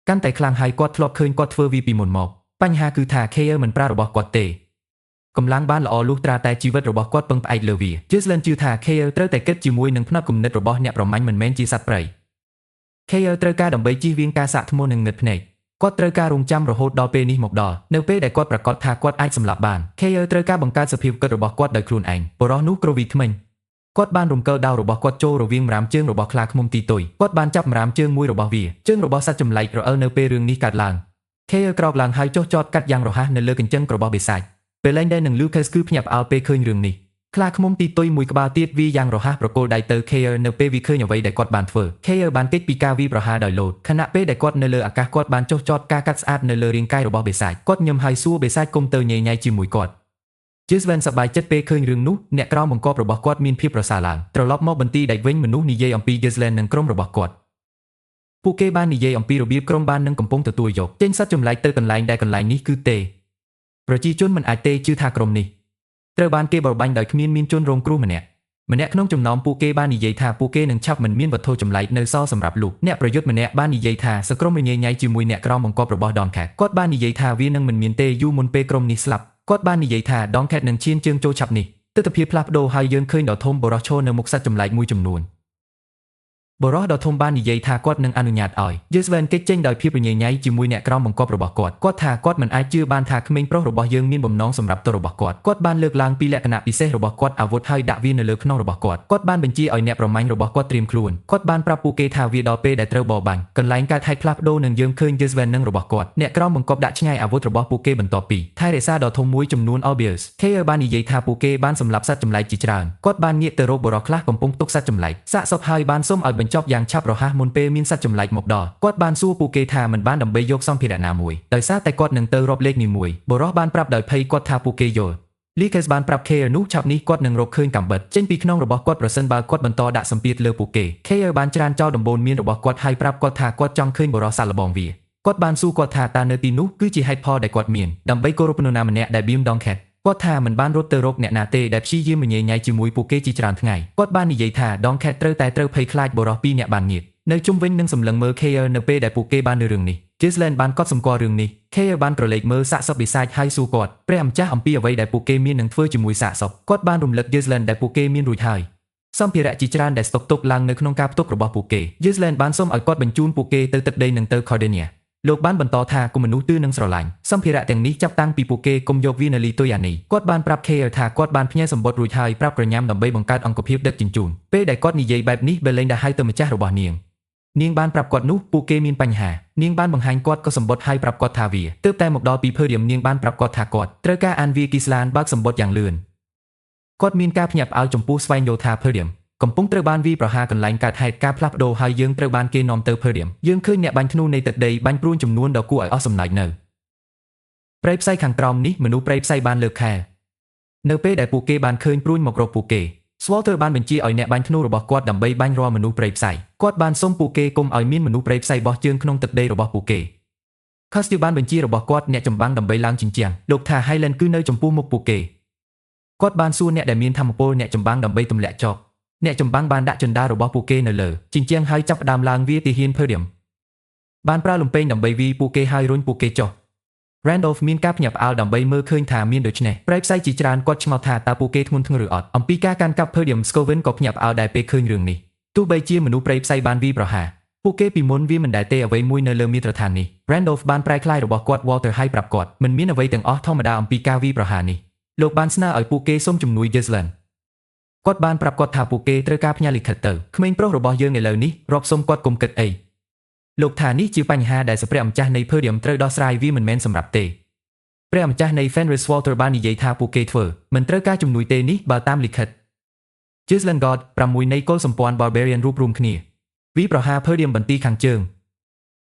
កាន់តែខ្លាំងហើយគាត់ធ្លាប់ឃើញគាត់ធ្វើវាពីមុនមកបញ្ហាគឺថា Kayer មិនប្រើរបស់គាត់ទេកម្លាំងបានល្អលុះត្រាតែជីវិតរបស់គាត់ពឹងផ្អែកលើវា Gislen ជឿថា Kayer ត្រូវតែគិតជាមួយនឹងផ្នត់គំនិតរបស់អ្នកប្រមាញ់មិនមែនជាសត្វព្រៃ Kayer ត្រូវការដើម្បីជៀសវាងការសាកធ្មង់នឹងងឹតភ្នែកគាត់ត្រូវការរងចាំរហូតដល់ពេលនេះមកដល់នៅពេលដែលគាត់ប្រកាសថាគាត់អាចសម្លាប់បាន Kayer ត្រូវការបង្កើតសភាពគិតរបស់គាត់ដោយខ្លួនឯងបរិះនោះគ្រវីថ្មិញគាត់បានរំកិលដាវរបស់គាត់ចូលរវាងម្រាមជើងរបស់ខ្លាឃ្មុំទីទុយគាត់បានចាប់ម្រាមជើងមួយរបស់វាជើងរបស់សត្វចម្លែករអិលនៅពេលរឿងនេះកើតឡើង Kayer ក្រោកឡើងហើយចុះចតកាត់យ៉ាងរហ័សនៅលើកញ្ចឹងរបស់បិសាចពេលលេងដែរនឹង Lucas គឺភ្ញាក់ផ្អើលពេលឃើញរឿងនេះខ្លាឃ្មុំទីទុយមួយក្បាលទៀតវាយ៉ាងរហ័សប្រគល់ដៃទៅ Kayer នៅពេលវាឃើញអ្វីដែលគាត់បានធ្វើ Kayer បានគេចពីការវាយប្រហារដោយលោតខណៈពេលដែលគាត់នៅលើអាកាសគាត់បានចុះចតការកាត់ស្អាតនៅលើរាងកាយរបស់បិសាចគាត់ញឹមហើយសួរបិសាចគុំទៅញ៉ៃញ៉ៃជាមួយគាត់ Gislen សប្បាយចិត្តពេលឃើញរឿងនោះអ្នកក្រោមបង្គាប់របស់គាត់មានភាពប្រសើរឡើងត្រឡប់មកបន្ទីដាច់វិញមនុស្សនិយាយអំពី Gislen និងក្រុមរបស់គាត់ពួកគេបាននិយាយអំពីរបៀបក្រុមបាននឹងកំពុងទទួលយកចេញសត្វចម្លែកទៅកន្លែងដែលកន្លែងនេះគឺទេប្រជាជនមិនអាចទេជឿថាក្រុមនេះត្រូវបានគេបរបាញ់ដោយគ្មានជនរងគ្រោះម្នាក់ក្នុងចំណោមពួកគេបាននិយាយថាពួកគេនឹងឆាប់មិនមានវត្ថុចម្លែកនៅសល់សម្រាប់លូកអ្នកប្រយុទ្ធម្នាក់បាននិយាយថាសក្រុមរញ៉េញ៉ៃជាមួយអ្នកក្រោមបង្គាប់របស់ Doncat គាត់បាននិយាយថាវានឹងមិនមានទេយូរមុនពេលក្រុមនេះស្លាប់គាត់បាននិយាយថា Doncat នឹងឈានជើងចូលឆាប់នេះទិដ្ឋភាពផ្លាស់ប្ដូរហើយយើងឃើញដ៏ធំបរោះឈរនៅមុខសត្វចម្លែកមួយចំនួនបរោះដ៏ធំបាននិយាយថាគាត់នឹងអនុញ្ញាតឲ្យ Gislen គេចចេញដោយភាពរញ៉េញ៉ៃជាមួយអ្នកក្រោមបង្គាប់របស់គាត់ថាគាត់មិនអាចជឿបានថាក្មេងប្រុសរបស់យើងមានបំណងសម្រាប់ទោសរបស់គាត់បានលើកឡើងពីលក្ខណៈពិសេសរបស់គាត់អាវុធហើយដាក់វានៅលើខ្នងរបស់គាត់បានបញ្ជាឲ្យអ្នកប្រមាញ់របស់គាត់ត្រៀមខ្លួនគាត់បានប្រាប់ពួកគេថាវាដល់ពេលដែលត្រូវបរបាញ់កន្លែងកើតហេតុផ្លាស់ប្ដូរនឹងយើងឃើញ Gislen នឹងរបស់គាត់អ្នកក្រោមបង្គាប់ដាក់ឆ្ងាយអាវុធរបស់ពួកគេបន្ទាប់ពីថែរក្សាដ៏ធំមួយចំនួន Albiers Kayer បាននិយាយថាពួកគេបានសម្លាប់សត្វចម្លែកជាច្រើនគាត់បានងាកទៅរកបរោះខ្លះកំពុងទុកសត្វចម្លែកសាកសពហើយបានសុំឲ្យបញ្ចប់យ៉ាងឆាប់រហ័សមុនពេលមានសត្វចម្លែកមកដល់គាត់បានសួរពួកគេថាមិនបានដើម្បីយកសម្ភារៈណាមួយដោយសារតែគាត់នឹងទៅរាប់លេខនីមួយបរោះបានប្រាប់ដោយភ័យគាត់ថាពួកគេយល់ Lucas បានប្រាប់ Kayer នោះឆាប់នេះគាត់នឹងរកឃើញកាំបិតចេញពីក្នុងរបស់គាត់ប្រសិនបើគាត់បន្តដាក់សម្ពាធលើពួកគេ Kayer បានច្រានចោលដំបូន្មានរបស់គាត់ហើយប្រាប់គាត់ថាគាត់ចង់ឃើញបរោះសាក់លបងវាគាត់បានសួរគាត់ថាតើនៅទីនោះគឺជាហេតុផលដែលគាត់មានដើម្បីគោរពនរណាម្នាក់ដែល Beam Doncatគាត់ថាមិនបានរត់ទៅរកអ្នកណាទេដែលព្យាយាមញ៉ៃញ៉ៃជាមួយពួកគេជាច្រើនថ្ងៃគាត់បាននិយាយថា Doncat ត្រូវភ័យខ្លាចបរោះពីរអ្នកបានងាកនៅជុំវិញនឹងសម្លឹងមើល Kayer នៅពេលដែលពួកគេបាននៅរឿងនេះ Gislen បានកត់សម្គាល់រឿងនេះ Kayer បានក្រឡេកមើលសាកសពបិសាចហើយសួរគាត់ព្រះម្ចាស់អំពីអ្វីដែលពួកគេមាននឹងធ្វើជាមួយសាកសពគាត់បានរំលឹក Gislen ដែលពួកគេមានរួចហើយសម្ភារៈជាច្រើនដែលស្តុកទុកឡើងនៅក្នុងការផ្ទុករបស់ពួកគេ Gislen បានសុំឲ្យគាត់បញ្ជូនពួកគេទៅទឹកដីនិងទៅ Cordania លោកបានបន្តថាគុំមនុស្សទឿនឹងស្រឡាញ់សម្ភារៈទាំងនេះចាប់តាំងពីពួកគេគុំយកវានៅលីទុយអានីគាត់បានប្រាប់ Kayer ថាគាត់បានផ្ញើសម្បត្តិរួចហើយប្រាប់ក្រញាំដើម្បីបង្កើតអង្គភាពដឹកជញ្ជូនពេលដែលគាត់និយាយបែបនេះ Belinda ហៅទៅម្ចាស់របស់នាងបានប្រាប់គាត់នោះពួកគេមានបញ្ហានាងបានបង្ហាញគាត់ក៏សម្បត្តិហើយប្រាប់គាត់ថាវាទើបតែមកដល់ពីភើរៀមនាងបានប្រាប់គាត់ថាគាត់ត្រូវការអានវាគីស្លានបើកសម្បត្តិយ៉ាងលឿនគាត់មានការភ្ញាក់ផ្អើលចំពោះស្វែងយល់ថាភើរៀមកំពុងត្រូវបានវាប្រហារកន្លែងកើតហេតុការផ្លាស់ប្ដូរហើយយើងត្រូវបានគេនាំទៅភើរៀមយើងឃើញអ្នកបាញ់ធ្នូនៃទឹកដីបាញ់ព្រួញចំនួនដ៏គួរឲ្យអស់សំណើចនៅព្រៃផ្សៃខាងក្រោមនេះមនុស្សព្រៃផ្សៃបានលើកខែនៅពេលដែលពួកគេបានឃើញព្រួញមករកពួកគេSwalter បានបញ្ជាឲ្យអ្នកបាញ់ធ្នូរបស់គាត់ដើម្បីបាញ់រាល់មនុស្សព្រៃផ្សៃគាត់បានសុំពួកគេកុំឲ្យមានមនុស្សព្រៃផ្សៃបោះជើងក្នុងទឹកដីរបស់ពួកគេ Castillo បានបញ្ជារបស់គាត់អ្នកចម្បាំងដើម្បីឡើងជញ្ជាំងលោកថា Highland គឺនៅចំពោះមុខពួកគេគាត់បានសួរអ្នកដែលមានធម៌ពលអ្នកចម្បាំងដើម្បីទម្លាក់ចោលអ្នកចម្បាំងបានដាក់ជណ្ដាលរបស់ពួកគេនៅលើជញ្ជាំងហើយចាប់ផ្ដើមឡើងវាទាហានភើរៀមបានប្រើលំពេងដើម្បីវាយពួកគេហើយរុញពួកគេចុះ Randolph មានការភ្ញាក់ផ្អើលដើម្បីមើលឃើញថាមានដូច្នេះព្រៃផ្សៃជាច្រើនគាត់ឆ្ងល់ថាតើពួកគេធ្ងន់ធ្ងរឬអត់អំពីការកាន់កាប់ភើរៀម Scovin ក៏ភ្ញាក់ផ្អើលដែរពេលឃើញរឿងនេះទោះបីជាមនុស្សព្រៃផ្សៃបានវាយប្រហារពួកគេពីមុនវាមិនដែលទេអ្វីមួយនៅលើមាត្រដ្ឋាននេះ Randolph បានប្រែក្លាយរបស់គាត់ Walter ហើយប្រាប់គាត់មិនមានអ្វីទាំងអស់ធម្មតាអំពីការវាយប្រហារនេះលោកបានស្នើឲ្យពួកគេសុំជំនួយ Gislen គាត់បានប្រាប់គាត់ថាពួកគេត្រូវការផ្ញើលិខិតទៅក្មេងប្រុសរបស់យើងឥឡូវនេះរាប់សុំគាត់កុំគិតអីលោកថានេះជាបញ្ហាដែលព្រះម្ចាស់នៃភើរៀមត្រូវដោះស្រាយវាមិនមែនសម្រាប់ទេព្រះម្ចាស់នៃ Fenris Walter បាននិយាយថាពួកគេធ្វើមិនត្រូវការជំនួយទេនេះបើតាមលិខិត Gislen God 6នៃកុលសម្ព័ន្ធ Barbarian រួបរวมគ្នា វីប្រហារភើឌៀមបន្ទីខាងជើង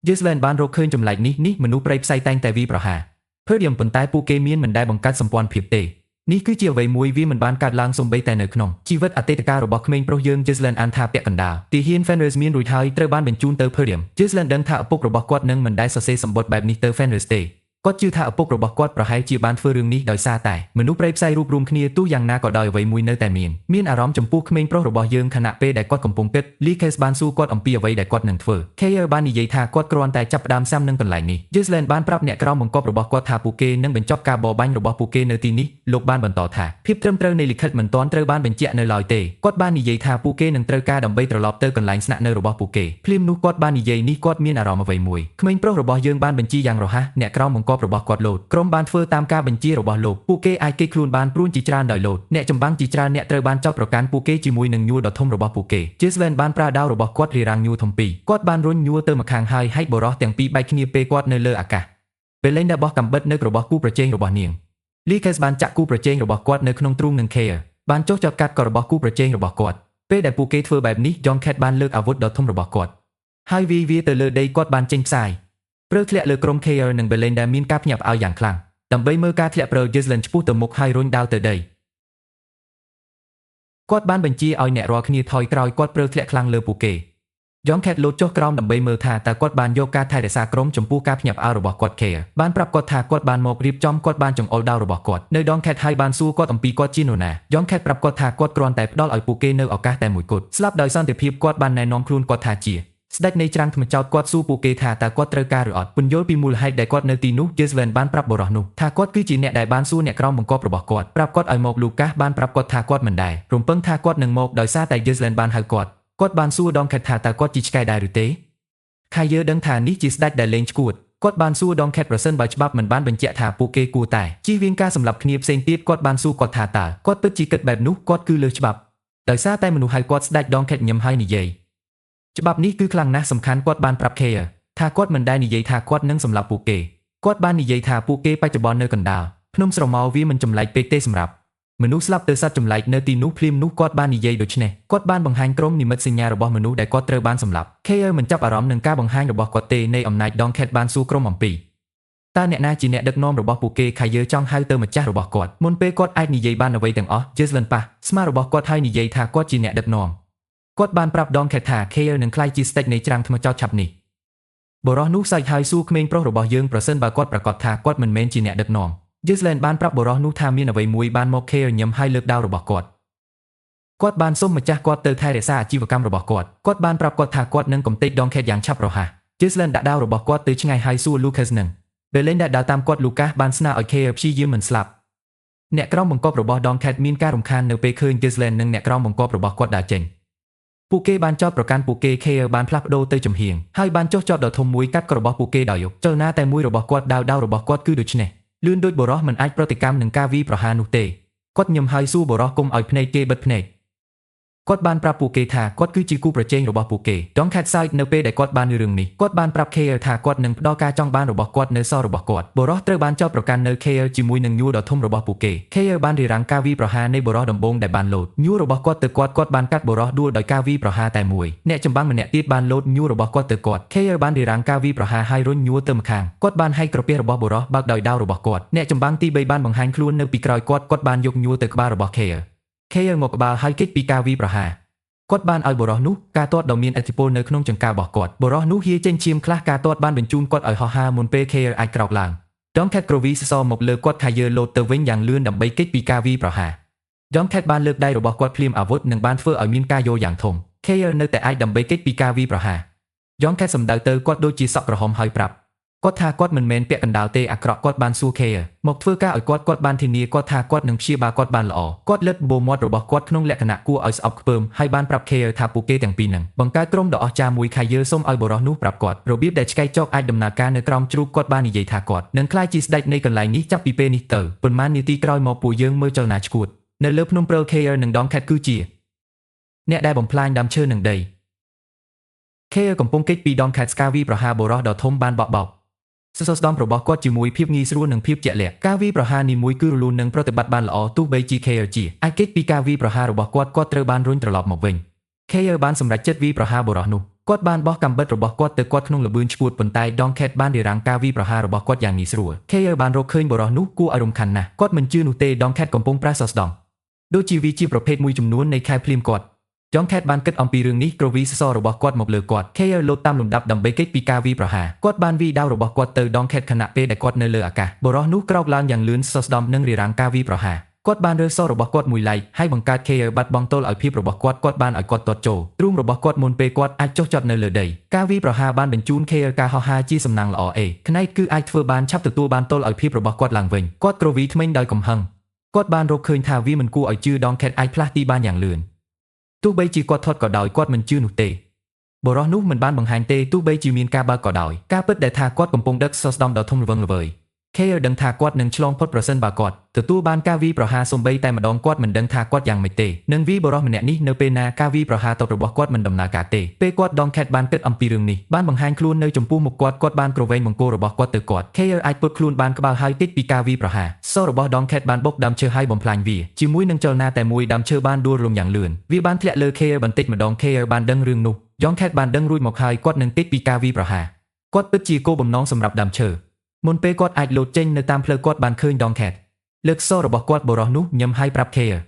យេសឡែនបានរកឃើញចម្លែកនេះមនុស្សប្រៃផ្សៃតែងតែវីប្រហារភើឌៀមប៉ុន្តែពួកគេមានមិនដែលបង្កើតសម្ព័ន្ធភាពទេនេះគឺជាអ្វីមួយវាមិនបានកាត់ឡើងសំបីតែនៅក្នុងជីវិតអតីតកាលរបស់ក្មេងប្រុសយើង Gisland អានថាពាក់កណ្ដាលទីហ៊ាន Fenris មានរួចហើយត្រូវបានបញ្ជូនទៅ Podium Gisland ដឹងថាឪពុករបស់គាត់នឹងមិនដែលសរសេរសម្បត្តិបែបនេះទៅ Fenris ទេគាត់ជឿថាឪពុករបស់គាត់ប្រហែលជាបានធ្វើរឿងនេះដោយសារតែមនុស្សប្រៃផ្សៃរួបរวมគ្នាទោះយ៉ាងណាក៏ដោយអ្វីមួយនៅតែមានអារម្មណ៍ចំពោះក្មេងប្រុសរបស់យើងខណៈពេលដែលគាត់កំពុងគិត Leeបានសួរគាត់អំពីអ្វីដែលគាត់នឹងធ្វើ Kayer បាននិយាយថាគាត់គ្រាន់តែចាប់ផ្ដើមសាំនឹងកន្លែងនេះ Gisland បានប្រាប់អ្នកក្រោមបង្គាប់របស់គាត់ថាពួកគេនឹងបញ្ចប់ការបរបាញ់របស់ពួកគេនៅទីនេះលោកបានបន្តថាភាពត្រឹមត្រូវនៃលិខិតមិនទាន់ត្រូវបានបញ្ជាក់នៅឡើយទេគាត់បាននិយាយថាពួកគេនឹងត្រូវការដើម្បីត្រឡប់ទៅកន្លែងស្នាក់នៅរបស់ពួកគេភ្លាមនោះគាត់បាននិយាយនេះគាត់មានអារម្មណ៍អ្វីមួយក្មេងប្រុសរបស់យើងបានបញ្ជាយ៉ាងរហ័សអ្នកក្រោមបង្គាប់របស់គាត់លោតក្រុមបានធ្វើតាមការបញ្ជារបស់លោកពួកគេអាចគេចខ្លួនបានព្រួញជាច្រើនដោយលោតអ្នកចម្បាំងជាច្រើនអ្នកត្រូវបានចោទប្រកាន់ពួកគេជាមួយនឹងញួរដ៏ធំរបស់ពួកគេ Gisland បានប្រើដាវរបស់គាត់រារាំងញួរធំពីរគាត់បានរុញញួរទៅម្ខាងហើយហែកបរោះទាំងពីរបែកគ្នាពេលគាត់នៅលើអាកាសពេលលេងរបស់កំបិតនៅរបស់គូប្រជែងរបស់នាង Lee បានចាក់គូប្រជែងរបស់គាត់នៅក្នុងទ្រូងនឹង Kayer បានចុះចាប់កាត់ក៏របស់គូប្រជែងរបស់គាត់ពេលដែលពួកគេធ្វើបែបនេះ John Cat បានលើកអាវុធដ៏ធំរបស់គាត់ហើយវាទៅលើដីគាត់បានចេញផ្សាយព្រឺធ្លាក់លើក្រុម Kayer និង Belinda មានការភ្ញាក់ផ្អើលយ៉ាងខ្លាំងដើម្បីមើលការធ្លាក់ព្រឺ Gisland ឆ្ពោះទៅមុខហើយរុញដាវទៅដីគាត់បានបញ្ជាឲ្យអ្នករាល់គ្នាថយក្រោយគាត់ព្រឺធ្លាក់ខ្លាំងលើពួកគេ John Cat លោតចុះក្រោមដើម្បីមើលថាតើគាត់បានយកការថែរក្សាក្រុមចំពោះការភ្ញាក់ផ្អើលរបស់គាត់ Kayer បានប្រាប់គាត់ថាគាត់បានមករៀបចំគាត់បានចង្អុលដាវរបស់គាត់នៅ John Cat ហើយបានសួរគាត់អំពីគាត់ជានរណា John Cat ប្រាប់គាត់ថាគាត់គ្រាន់តែផ្ដល់ឲ្យពួកគេនៅឱកាសតែមួយគត់ស្លាប់ដោយសន្តិភាពគាត់បានណែនាំខ្លួនគាត់ថាជាស្ដេចនៃច្រាំងថ្មចោតគាត់សួរពួកគេថាតើគាត់ត្រូវការឬអត់ពន្យល់ពីមូលហេតុដែលគាត់នៅទីនោះ Gisland បានប្រាប់បរិះនោះថាគាត់គឺជាអ្នកដែលបានសួរអ្នកក្រោមបង្គាប់របស់គាត់ប្រាប់គាត់ឲ្យមក Lucas បានប្រាប់គាត់ថាគាត់មិនដែររំពឹងថាគាត់នឹងមកដោយសារតែ Gisland បានហៅគាត់បានសួរ John Cat ថាតើគាត់ជាឆ្កែដែរឬទេ Kayer ដឹងថានេះជាស្ដេចដែលលេងឈួតគាត់បានសួរ John Cat ប្រសិនបើច្បាប់មិនបានបញ្ជាក់ថាពួកគេគួរតែជៀសវាងការសម្លាប់គ្នាផ្សេងទៀតគាត់បានសួរគាត់ថាតើគាត់ពិតជាគិតបែបនោះគាត់គឺលើសច្បាប់ដោយសារតែមនុស្សហៅគាត់ស្ដេច John Cat ញឹមហើយនិយាយច្បាប់នេះគឺខ្លាំងណាស់សំខាន់គាត់បានប្រាប់ Kayer ថាគាត់មិនដែលនិយាយថាគាត់នឹងសម្លាប់ពួកគេគាត់បាននិយាយថាពួកគេបច្ចុប្បន្ននៅកណ្ដាលភ្នំស្រមោលវាមិនចម្លែកពេកទេសម្រាប់មនុស្សស្លាប់ទៅសត្វចម្លែកនៅទីនោះភ្លាមនោះគាត់បាននិយាយដូច្នេះគាត់បានបង្ហាញក្រុមនិមិត្តសញ្ញារបស់មនុស្សដែលគាត់ត្រូវបានសម្លាប់ Kayer មិនចាប់អារម្មណ៍នឹងការបង្ហាញរបស់គាត់ទេនៃអំណាច John Cat បានសួរក្រុមអំពីតើអ្នកណាជាអ្នកដឹកនាំរបស់ពួកគេ Kayer ចង់ហៅទៅម្ចាស់របស់គាត់មុនពេលគាត់អាចនិយាយបានអ្វីទាំងអស់ Gisland ប៉ះស្មារបស់គាត់ហើយនិយាយថាគាត់ជាអ្នកដឹកនាំគាត់បានប្រាប់ John Cat ថា Kayer នឹងក្លាយជាស្ដេចនៃច្រាំងថ្មចោតឆាប់នេះបរិះនោះសើចហើយសួរក្មេងប្រុសរបស់យើងប្រសិនបើគាត់ប្រកាសថាគាត់មិនមែនជាអ្នកដឹកនាំGisland បានប្រាប់បរិះនោះថាមានអ្វីមួយបានមក Kayer ញឹមហើយលើកដាវរបស់គាត់បានសុំម្ចាស់គាត់ទៅថែរក្សាអាជីវកម្មរបស់គាត់បានប្រាប់គាត់ថាគាត់នឹងកំទេច John Cat យ៉ាងឆាប់រហ័ស Gisland ដាក់ដាវរបស់គាត់ទៅឆ្ងាយហើយសួរ Lucas នឹង Belinda ដើរតាមគាត់ Lucas បានស្នើឲ្យ Kayer ព្យាយាមមិនស្លាប់អ្នកក្រោមបង្គាប់របស់ John Cat មានការរំខាននៅពេលឃើញ Gisland និងអ្នកក្រោមបង្គាប់របស់គាត់ដើរចេញពួកគេបានចោទប្រកាន់ពួកគេ Kayer បានផ្លាស់ប្ដូរទៅចំហៀងហើយបានចុះចោទដ៏ធំមួយកាត់ករបស់ពួកគេដោយយកចលនាតែមួយរបស់គាត់ដាវរបស់គាត់គឺដូច្នេះលឿនដូចបរោះមិនអាចប្រតិកម្មនឹងការវាយប្រហារនោះទេគាត់ញឹមហើយសួរបរោះគុំឲ្យភ្នែកគេបិទភ្នែកគាត់បានប្រាប់ពួកគេថាគាត់គឺជាគូប្រជែងរបស់ពួកគេ John Cat សើចនៅពេលដែលគាត់បានឮរឿងនេះគាត់បានប្រាប់ Kayer ថាគាត់នឹងផ្ដល់ការចង់បានរបស់គាត់នៅសល់របស់គាត់បរោះត្រូវបានចោទប្រកាន់នៅ Kayer ជាមួយនឹងញួរដ៏ធំរបស់ពួកគេ Kayer បានរារាំងការវាយប្រហារនៃបរោះដំបូងដែលបានលោតញួររបស់គាត់ទៅគាត់បានកាត់បរោះដួលដោយការវាយប្រហារតែមួយអ្នកចម្បាំងម្នាក់ទៀតបានលោតញួររបស់គាត់ទៅគាត់ Kayer បានរារាំងការវាយប្រហារហើយរុញញួរទៅម្ខាងគាត់បានហែកក្រពះរបស់បរោះបើកដោយដាវរបស់គាត់អ្នកចម្បាំងទី3បានបង្ហាញខ្លួននៅពីក្រោយគាត់បានយកញួរទៅក្បាលរបស់ Kayer មកក្បាលហើយគេចពីការវាយប្រហារគាត់បានឲ្យបរោះនោះការទាត់ដ៏មានឥទ្ធិពលនៅក្នុងចង្ការបស់គាត់បរោះនោះហៀចេញឈាមខ្លះការទាត់បានបញ្ជូនគាត់ឲ្យហោះហើរមុនពេល Kayer អាចក្រោកឡើង John Cat ក្រវីសសមកលើគាត់ Kayer លោតទៅវិញយ៉ាងលឿនដើម្បីគេចពីការវាយប្រហារ John Cat បានលើកដៃរបស់គាត់ភ្លាមអាវុធនិងបានធ្វើឲ្យមានការយោយ៉ាងធំ Kayer នៅតែអាចដើម្បីគេចពីការវាយប្រហារ John Cat សម្ដៅទៅគាត់ដូចជាសក់ក្រហមហើយប្រាប់គាត់ថាគាត់មិនមែនពាក់កណ្ដាលទេអាក្រក់គាត់បានសួរ Kayer មកធ្វើការឲ្យគាត់បានធានាគាត់ថាគាត់នឹងព្យាបាលគាត់បានល្អគាត់លិតបូមាត់របស់គាត់ក្នុងលក្ខណៈគួរឲ្យស្អប់ខ្ពើមហើយបានប្រាប់ Kayer ថាពួកគេទាំងពីរនឹងបង្កើតក្រុមដ៏អស្ចារ្យមួយ Kayer សុំឲ្យបរិះនោះប្រាប់គាត់របៀបដែលឆ្កែចោកអាចដំណើរការនៅក្រោមជ្រូកគាត់បាននិយាយថាគាត់នឹងក្លាយជាស្ដេចនៃកន្លែងនេះចាប់ពីពេលនេះទៅប៉ុន្មាននាទីក្រោយមកពួកយើងមើលចលនាឆ្កួតនៅលើភ្នំព្រល Kayer និង John Cat គឺជាអ្នកដែលបំផ្លាញដើមឈើនឹងដី Kayer កំពុងគេចពី John Cat ការវាយប្រហារបរិះដ៏ធំបានបោកសសរស្តម្ភរបស់គាត់ជាមួយភាពងាយស្រួលនិងភាពជាក់លាក់ការវាយប្រហារនីមួយគឺរលូននិងប្រតិបត្តិបានល្អទោះបីជា Kayer ជាអាចគេចពីការវាយប្រហាររបស់គាត់ត្រូវបានរុញត្រឡប់មកវិញ Kayer បានសម្រេចចិត្តវាយប្រហារបរិះនោះ គាត់បានបោះកាំបិតរបស់គាត់ទៅគាត់ក្នុងល្បឿនឆ្កួតប៉ុន្តែដងខេតបានរារាំងការវាយប្រហាររបស់គាត់យ៉ាងងាយស្រួល KR បានរកឃើញបរិះនោះគួរឲ្យរំខានណាស់គាត់មិនជឿនោះទេដងខេតកំពុងប្រើសស្ដំដូចជាវាជាប្រភេទមួយចំនួននៃខែភ្លៀងគាត់ចុងខេតបានគិតអំពីរឿងនេះក្រវីសសររបស់គាត់មកលើគាត់ KR លោតតាមលំដាប់ដើម្បីគេចពីការវាយប្រហារគាត់បានវាយដាវរបស់គាត់ទៅដងខេតខណៈពេលដែលគាត់នៅលើអាកាសបរិះនោះក្រោកឡើងយ៉ាងលឿនសស្ដំនិងរារាំងការវាយប្រហារគាត់បានរើសសរបស់គាត់មួយឡែកហើយបង្កើត KR បាត់បង់ទល់ឲ្យភាពរបស់គាត់បានឲ្យគាត់ទាត់ចូលទ្រូងរបស់គាត់មុនពេលគាត់អាចចុះចតនៅលើដីការវាយប្រហារបានបញ្ជូន KR ការហោះហើរជាសំណាងល្អផ្នែកគឺអាចធ្វើបានឆាប់ទទួលបានទល់ឲ្យភាពរបស់គាត់ឡើងវិញគាត់ក្រវីធ្មេញដោយកំហឹងគាត់បានរកឃើញថាវាមិនគួរឲ្យជឿដងខេតអាចផ្លាស់ទីបានយ៉ាងលឿនទោះបីជាគាត់ធាត់ក៏ដោយគាត់មិនជឿនោះទេបរិះនោះមិនបានបង្ហាញទេទោះបីជាមានការបើកក៏ដោយការពិតដែលថាគាត់កំពុងដឹកសស្ដំដ៏ធំល្វឹងល្វើយ KR ដឹងថាគាត់នឹងឆ្លងផុតប្រសិនបើគាត់ទទួលបានការវាយប្រហារសូម្បីតែម្ដងគាត់មិនដឹងថាគាត់យ៉ាងម៉េចទេនឹងវាយបរិះម្នាក់នេះនៅពេលណាការវាយប្រហារតបរបស់គាត់មិនដំណើរការទេពេលគាត់ដងខេតបានគិតអំពីរឿងនេះបានបង្ហាញខ្លួននៅចំពោះមុខគាត់បានក្រវែងបង្គោលរបស់គាត់ទៅគាត់ KR អាចពុតខ្លួនបានក្បាលហើយតិចពីការវាយប្រហារសររបស់ដងខេតបានបុកដាំឈើហើយបំផ្លាញវាជាមួយនឹងចលនាតែមួយដាំឈើបានដួលរំយ៉ាងលឿនវាបានធ្លាក់លើ KR បន្តិចម្ដង KR បានដឹងរឿងនោះដងខេតបានដឹងរួចមកហើយគាត់នឹងតិចពីការវាយប្រហារគាត់ពិតជាគោលបំណងសម្រាប់ដាំឈើមុនពេលគាត់អាចលោតចេញនៅតាមផ្លូវគាត់បានឃើញដងខេតលើកសររបស់គាត់បរិះនោះញឹមហើយប្រាប់ KR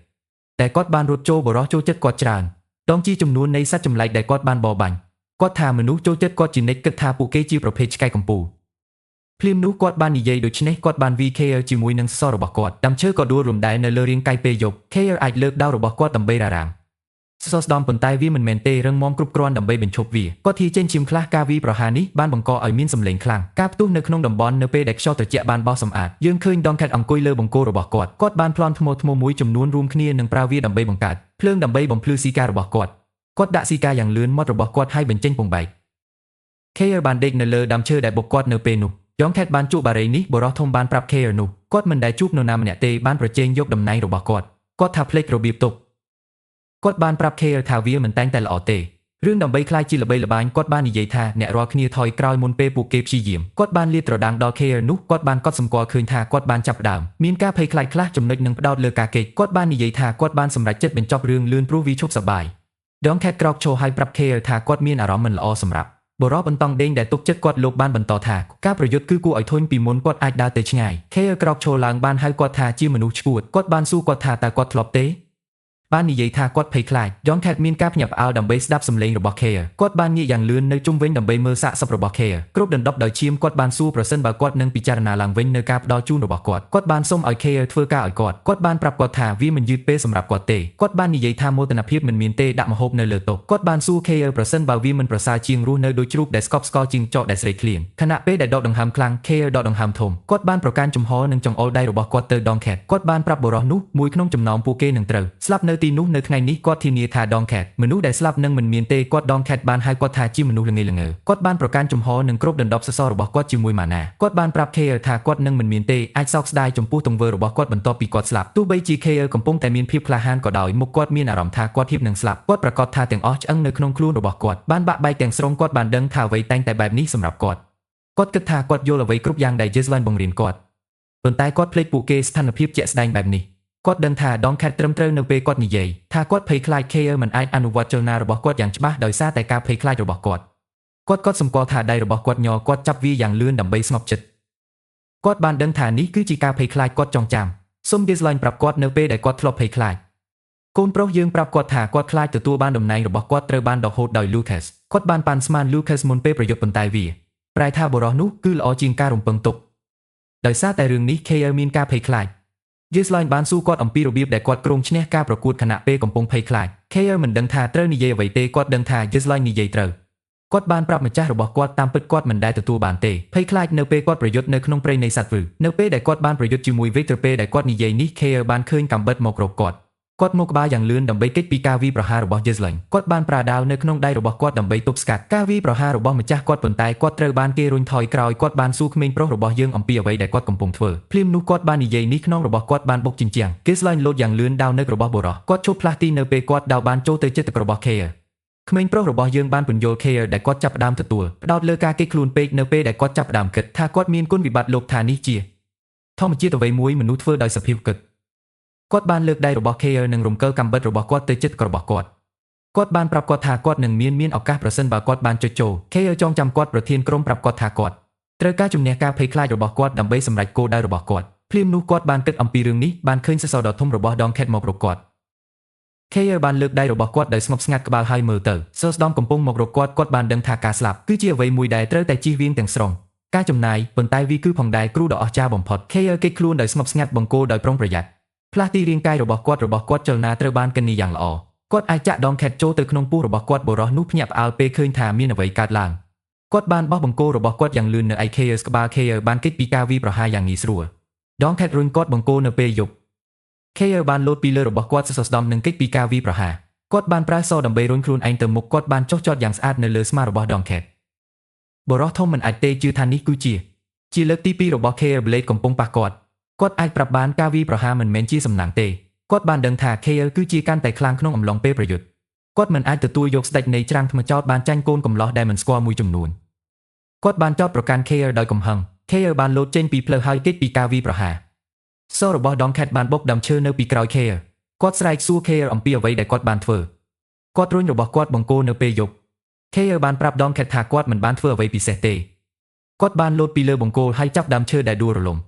តែគាត់បានរត់ចូលបរិះចូលចិត្តគាត់ច្រើនដងជាចំនួននៃសត្វចម្លែកដែលគាត់បានបរបាញ់គាត់ថាមនុស្សចូលចិត្តគាត់ជានិច្ចគិតថាពួកគេជាប្រភេទឆ្កែកំពូលភ្លាមនោះគាត់បាននិយាយដូច្នេះគាត់បានវាយ KR ជាមួយនឹងសររបស់គាត់ដាំឈើក៏ដួលរំដែរនៅលើរាងកាយពេលយប់ KR អាចលើកដាវរបស់គាត់ដើម្បីរារាំងសស្ដំប៉ុន្តែវាមិនមែនទេរឹងមាំគ្រប់គ្រាន់ដើម្បីបញ្ឈប់វាគាត់ធាចេញឈាមខ្លះការវាយប្រហារនេះបានបង្កឲ្យមានសម្លេងខ្លាំងការផ្ទុះនៅក្នុងតំបន់នៅពេលដែលខ្យល់ត្រជាក់បានបោសសម្អាតយើងឃើញដងខេតអង្គុយលើបង្គោលរបស់គាត់បានប្លន់ថ្មមួយចំនួនរួមគ្នានឹងប្រើវាដើម្បីបង្កើតភ្លើងដើម្បីបំភ្លឺស៊ីការបស់គាត់ដាក់ស៊ីកាយ៉ាងលឿនមាត់របស់គាត់ឲ្យបញ្ចេញពងបែក KR បានដេកនៅលើដើមឈើដែលបុកគាត់នៅពេលនោះយ៉ងខេតបានជួបបារីនេះបរិះធំបានប្រាប់ KR នោះគាត់មិនដែលជួបនរណាម្នាក់ទេបានប្រជែងយកតំណែងរបស់គាត់ថាភ្លេចរបៀបទប់គាត់បានប្រាប់ KR ថាវាមិនតែងតែល្អទេរឿងដើម្បីខ្លាយជាល្បីល្បាញគាត់បាននិយាយថាអ្នករាល់គ្នាថយក្រោយមុនពេលពួកគេព្យាយាមគាត់បានលាតត្រដាងដល់ KR នោះគាត់បានកត់សម្គាល់ឃើញថាគាត់បានចាប់ផ្ដើមមានការភ័យខ្លាចខ្លះចំណុចនឹងផ្ដោតលើការកេកគាត់បាននិយាយថាគាត់បានសម្រេចចិត្តបញ្ចប់រឿងលឿនព្រោះវាឈប់សប្បាយដងខេតក្រោកឈរហើយប្រាប់ KR ថាគាត់មានអារម្មណ៍មិនល្អសម្រាប់បរិះបន្តដេញដែលទុកចិត្តគាត់លោកបានបន្តថាការប្រយុទ្ធគឺគួរឲ្យធុញពីមុនគាត់អាចដើរទៅឆ្ងាយ KR ក្រោកឈរឡើងបានហើយគាត់ថាជាមនុស្សឆ្កួតគាត់បានសួរគាត់ថាតើគាត់ធ្លាប់ទេបាននិយាយថាគាត់ភ័យខ្លាចយ៉ងខេតមានការភ្ញាក់ផ្អើលដើម្បីស្ដាប់សំឡេងរបស់ KR គាត់បានងាកយ៉ាងលឿននៅជុំវិញដើម្បីមើលសាកសពរបស់ KR គ្រប់ដណ្ដប់ដោយឈាមគាត់បានសួរប្រសិនបើគាត់នឹងពិចារណាឡើងវិញនៅការផ្ដល់ជូនរបស់គាត់បានសុំឲ្យ KR ធ្វើការឲ្យគាត់បានប្រាប់គាត់ថាវាមិនយឺតពេលសម្រាប់គាត់ទេគាត់បាននិយាយថាមោទនភាពមិនមានទេដាក់ម្ហូបនៅលើតុគាត់បានសួរ KR ប្រសិនបើវាមិនប្រសើរជាងរស់នៅដូចជ្រូកដែលស្កប់ស្កល់ជាងចោកដែលស្រេកឃ្លានខណៈពេលដែលដកដង្ហើមខ្លាំង KR ដកដង្ហើមធំគាត់បានប្រកាន់ចំហនិងចង្អុលដៃរបស់គាត់ទៅដងខេតគាត់បានប្រាប់បរិះនោះមួយក្នុងចំណោមពួកគេនឹងត្រូវស្លាប់នៅទីនោះនៅថ្ងៃនេះគាត់ធានាថាដងខេតមនុស្សដែលស្លាប់នឹងមិនមានទេគាត់ដងខេតបានហៅគាត់ថាជាមនុស្សល្ងល្ងើគាត់បានប្រកាន់ចំហនិងគ្រប់ដណ្ដប់សសររបស់គាត់ជាមួយម៉ាណាគាត់បានប្រាប់ KR ថាគាត់នឹងមិនមានទេអាចសោកស្ដាយចំពោះទង្វើរបស់គាត់បន្ទាប់ពីគាត់ស្លាប់ទោះបីជា KR កំពុងតែមានភាពក្លាហានក៏ដោយមុខគាត់មានអារម្មណ៍ថាគាត់ហៀបនឹងស្លាប់គាត់ប្រកាសថាទាំងអស់ឆ្អឹងនៅក្នុងខ្លួនរបស់គាត់បានបាក់បែកទាំងស្រុងគាត់បានដឹងថាអ្វីតែងតែបែបនេះសម្រាប់គាត់គិតថាគាត់យល់អ្វីគ្រប់យ៉ាងដែល Jeslan បង្រៀនគាត់ប៉ុន្តែគាត់ភ្លេចពួកគេស្ថានភាពជាក់ស្ដែងបែបនេះគាត់ដឹងថាដងខេតត្រឹមត្រូវនៅពេលគាត់និយាយថាគាត់ភ័យខ្លាច KR មិនអាចអនុវត្តចលនារបស់គាត់យ៉ាងច្បាស់ដោយសារតែការភ័យខ្លាចរបស់គាត់សម្គាល់ថាដៃរបស់គាត់ញ័រគាត់ចាប់វាយ៉ាងលឿនដើម្បីស្ងប់ចិត្តគាត់បានដឹងថានេះគឺជាការភ័យខ្លាចគាត់ចងចាំសុំ Jeslan ប្រាប់គាត់នៅពេលដែលគាត់ធ្លាប់ភ័យខ្លាចកូនប្រុសយើងប្រាប់គាត់ថាគាត់ខ្លាចទទួលបានតំណែងរបស់គាត់ត្រូវបានដកហូតដោយ Lucas គាត់បានប៉ាន់ស្មាន Lucas មុនពេលប្រយុទ្ធប៉ុន្តែវាប្រែថាបរិះនោះគឺល្អជាងការរំពឹងទុកដោយសារតែរឿងនេះ KR មានការភ័យខ្លាចJeslan បានសួរគាត់អំពីរបៀបដែលគាត់គ្រោងឈ្នះការប្រកួតខណៈពេលកំពុងភ័យខ្លាច KR មិនដឹងថាត្រូវនិយាយអ្វីទេគាត់ដឹងថា Jeslan និយាយត្រូវគាត់បានប្រាប់ម្ចាស់របស់គាត់តាមពិតគាត់មិនដែលទទួលបានទេភ័យខ្លាចនៅពេលគាត់ប្រយុទ្ធនៅក្នុងព្រៃនៃសត្វវឹនៅពេលដែលគាត់បានប្រយុទ្ធជាមួយ Victor ពេលដែលគាត់និយាយនេះ KR បានឃើញកាំបិតមករកគាត់មកក្បាលយ៉ាងលឿនដើម្បីគេចពីការវាយប្រហាររបស់ Jeslan គាត់បានប្រើដាវនៅក្នុងដៃរបស់គាត់ដើម្បីទប់ស្កាត់ការវាយប្រហាររបស់ម្ចាស់គាត់ប៉ុន្តែគាត់ត្រូវបានគេរុញថយក្រោយគាត់បានសួរក្មេងប្រុសរបស់យើងអំពីអ្វីដែលគាត់កំពុងធ្វើភ្លាមនោះគាត់បាននិយាយនេះក្នុងរបស់គាត់បានបុកជញ្ជាំង Jeslan លោតយ៉ាងលឿនដាវនៅរបស់បុរសគាត់ឈប់ផ្លាស់ទីនៅពេលគាត់ដាវបានចូលទៅជិតទឹករបស់ KR ក្មេងប្រុសរបស់យើងបានពន្យល់ KR ដែលគាត់ចាប់ផ្ដើមទទួលផ្ដោតលើការគេចខ្លួនពេកនៅពេលដែលគាត់ចាប់ផ្ដើមគិតថាគាត់មានគុណវិបត្តិលោកថានេះជាធម្មជាតិអ្វីមួយមនុស្សធ្វើដោយសភាពគិតគាត់បានលើកដៃរបស់ KR និងរំកិលកាំបិតរបស់គាត់ទៅជិតរបស់គាត់ គាត់បានប្រាប់គាត់ថាគាត់នឹងមានឱកាសប្រសិនបើគាត់បានចុចចូល KR ចងចាំគាត់ប្រធានក្រុមប្រាប់គាត់ថាគាត់ត្រូវការជំនះការភ័យខ្លាចរបស់គាត់ដើម្បីសម្រេចគោលដៅរបស់គាត់ភ្លាមនោះគាត់បានគិតអំពីរឿងនេះបានឃើញសសរដ៏ធំរបស់ Donkhead មករកគាត់ KR បានលើកដៃរបស់គាត់ដោយស្ងប់ស្ងាត់ក្បាលហើយមើលទៅសស្ដំកំពុងមករកគាត់បានដឹងថាការស្លាប់គឺជាអ្វីមួយដែលត្រូវតែជៀសវាងទាំងស្រុងការចំណាយប៉ុន្តែវាគឺផងដែរគ្រូដ៏អស្ចារ្យបំផុត KR គេខ្លួនដោយស្ងប់ស្ងាត់បង្គោលដោយប្រុងប្រយ័ត្នផ្លាស់ទីរាងកាយរបស់គាត់ចលនាត្រូវបានកិននីយ៉ាងល្អគាត់អាចចាក់ Donkhead ចូលទៅក្នុងពោះរបស់គាត់បុរសនោះភ្ញាក់ផ្អើលពេលឃើញថាមានអ្វីកើតឡើងគាត់បានបោះបង្គោលរបស់គាត់យ៉ាងលឿននៅឯ KR ក្បាល KR បានគេចពីការវាយប្រហារយ៉ាងងាយស្រួល Donkhead រុញគាត់បង្គោលនៅពេលយប់ KR បានលោតពីលើរបស់គាត់សស្ដំនឹងគេចពីការវាយប្រហារគាត់បានប្រើសរដើម្បីរុញខ្លួនឯងទៅមុខគាត់បានចុះចតយ៉ាងស្អាតនៅលើស្មារបស់ Donkhead បុរសធំមិនអាចទេជឿថានេះគឺជាលើកទី2របស់ KR Blade កំពុងប៉ះគាត់អាចប្រាប់បានការវាយប្រហារមិនមែនជាសំណាងទេគាត់បានដឹងថា KR គឺជាកាន់តែខ្លាំងក្នុងអំឡុងពេលប្រយុទ្ធគាត់មិនអាចទទួលយកស្ដេចនៃច្រាំងថ្មចោតបានចាញ់កូនកំលោះដែលមិនស្គាល់មួយចំនួនគាត់បានចោទប្រកាន់ KR ដោយកំហឹង KR បានលោតចេញពីផ្លូវហើយគេចពីការវាយប្រហារសររបស់ Donkhead បានបុកដាំឈើនៅពីក្រោយ KR គាត់ស្រែកសួរ KR អំពីអ្វីដែលគាត់បានធ្វើគាត់រុញរបស់គាត់បង្គោលនៅពេលយប់ KR បានប្រាប់ Donkhead ថាគាត់មិនបានធ្វើអ្វីពិសេសទេគាត់បានលោតពីលើបង្គោលហើយចាប់ដើមឈើដែលដួលរលំ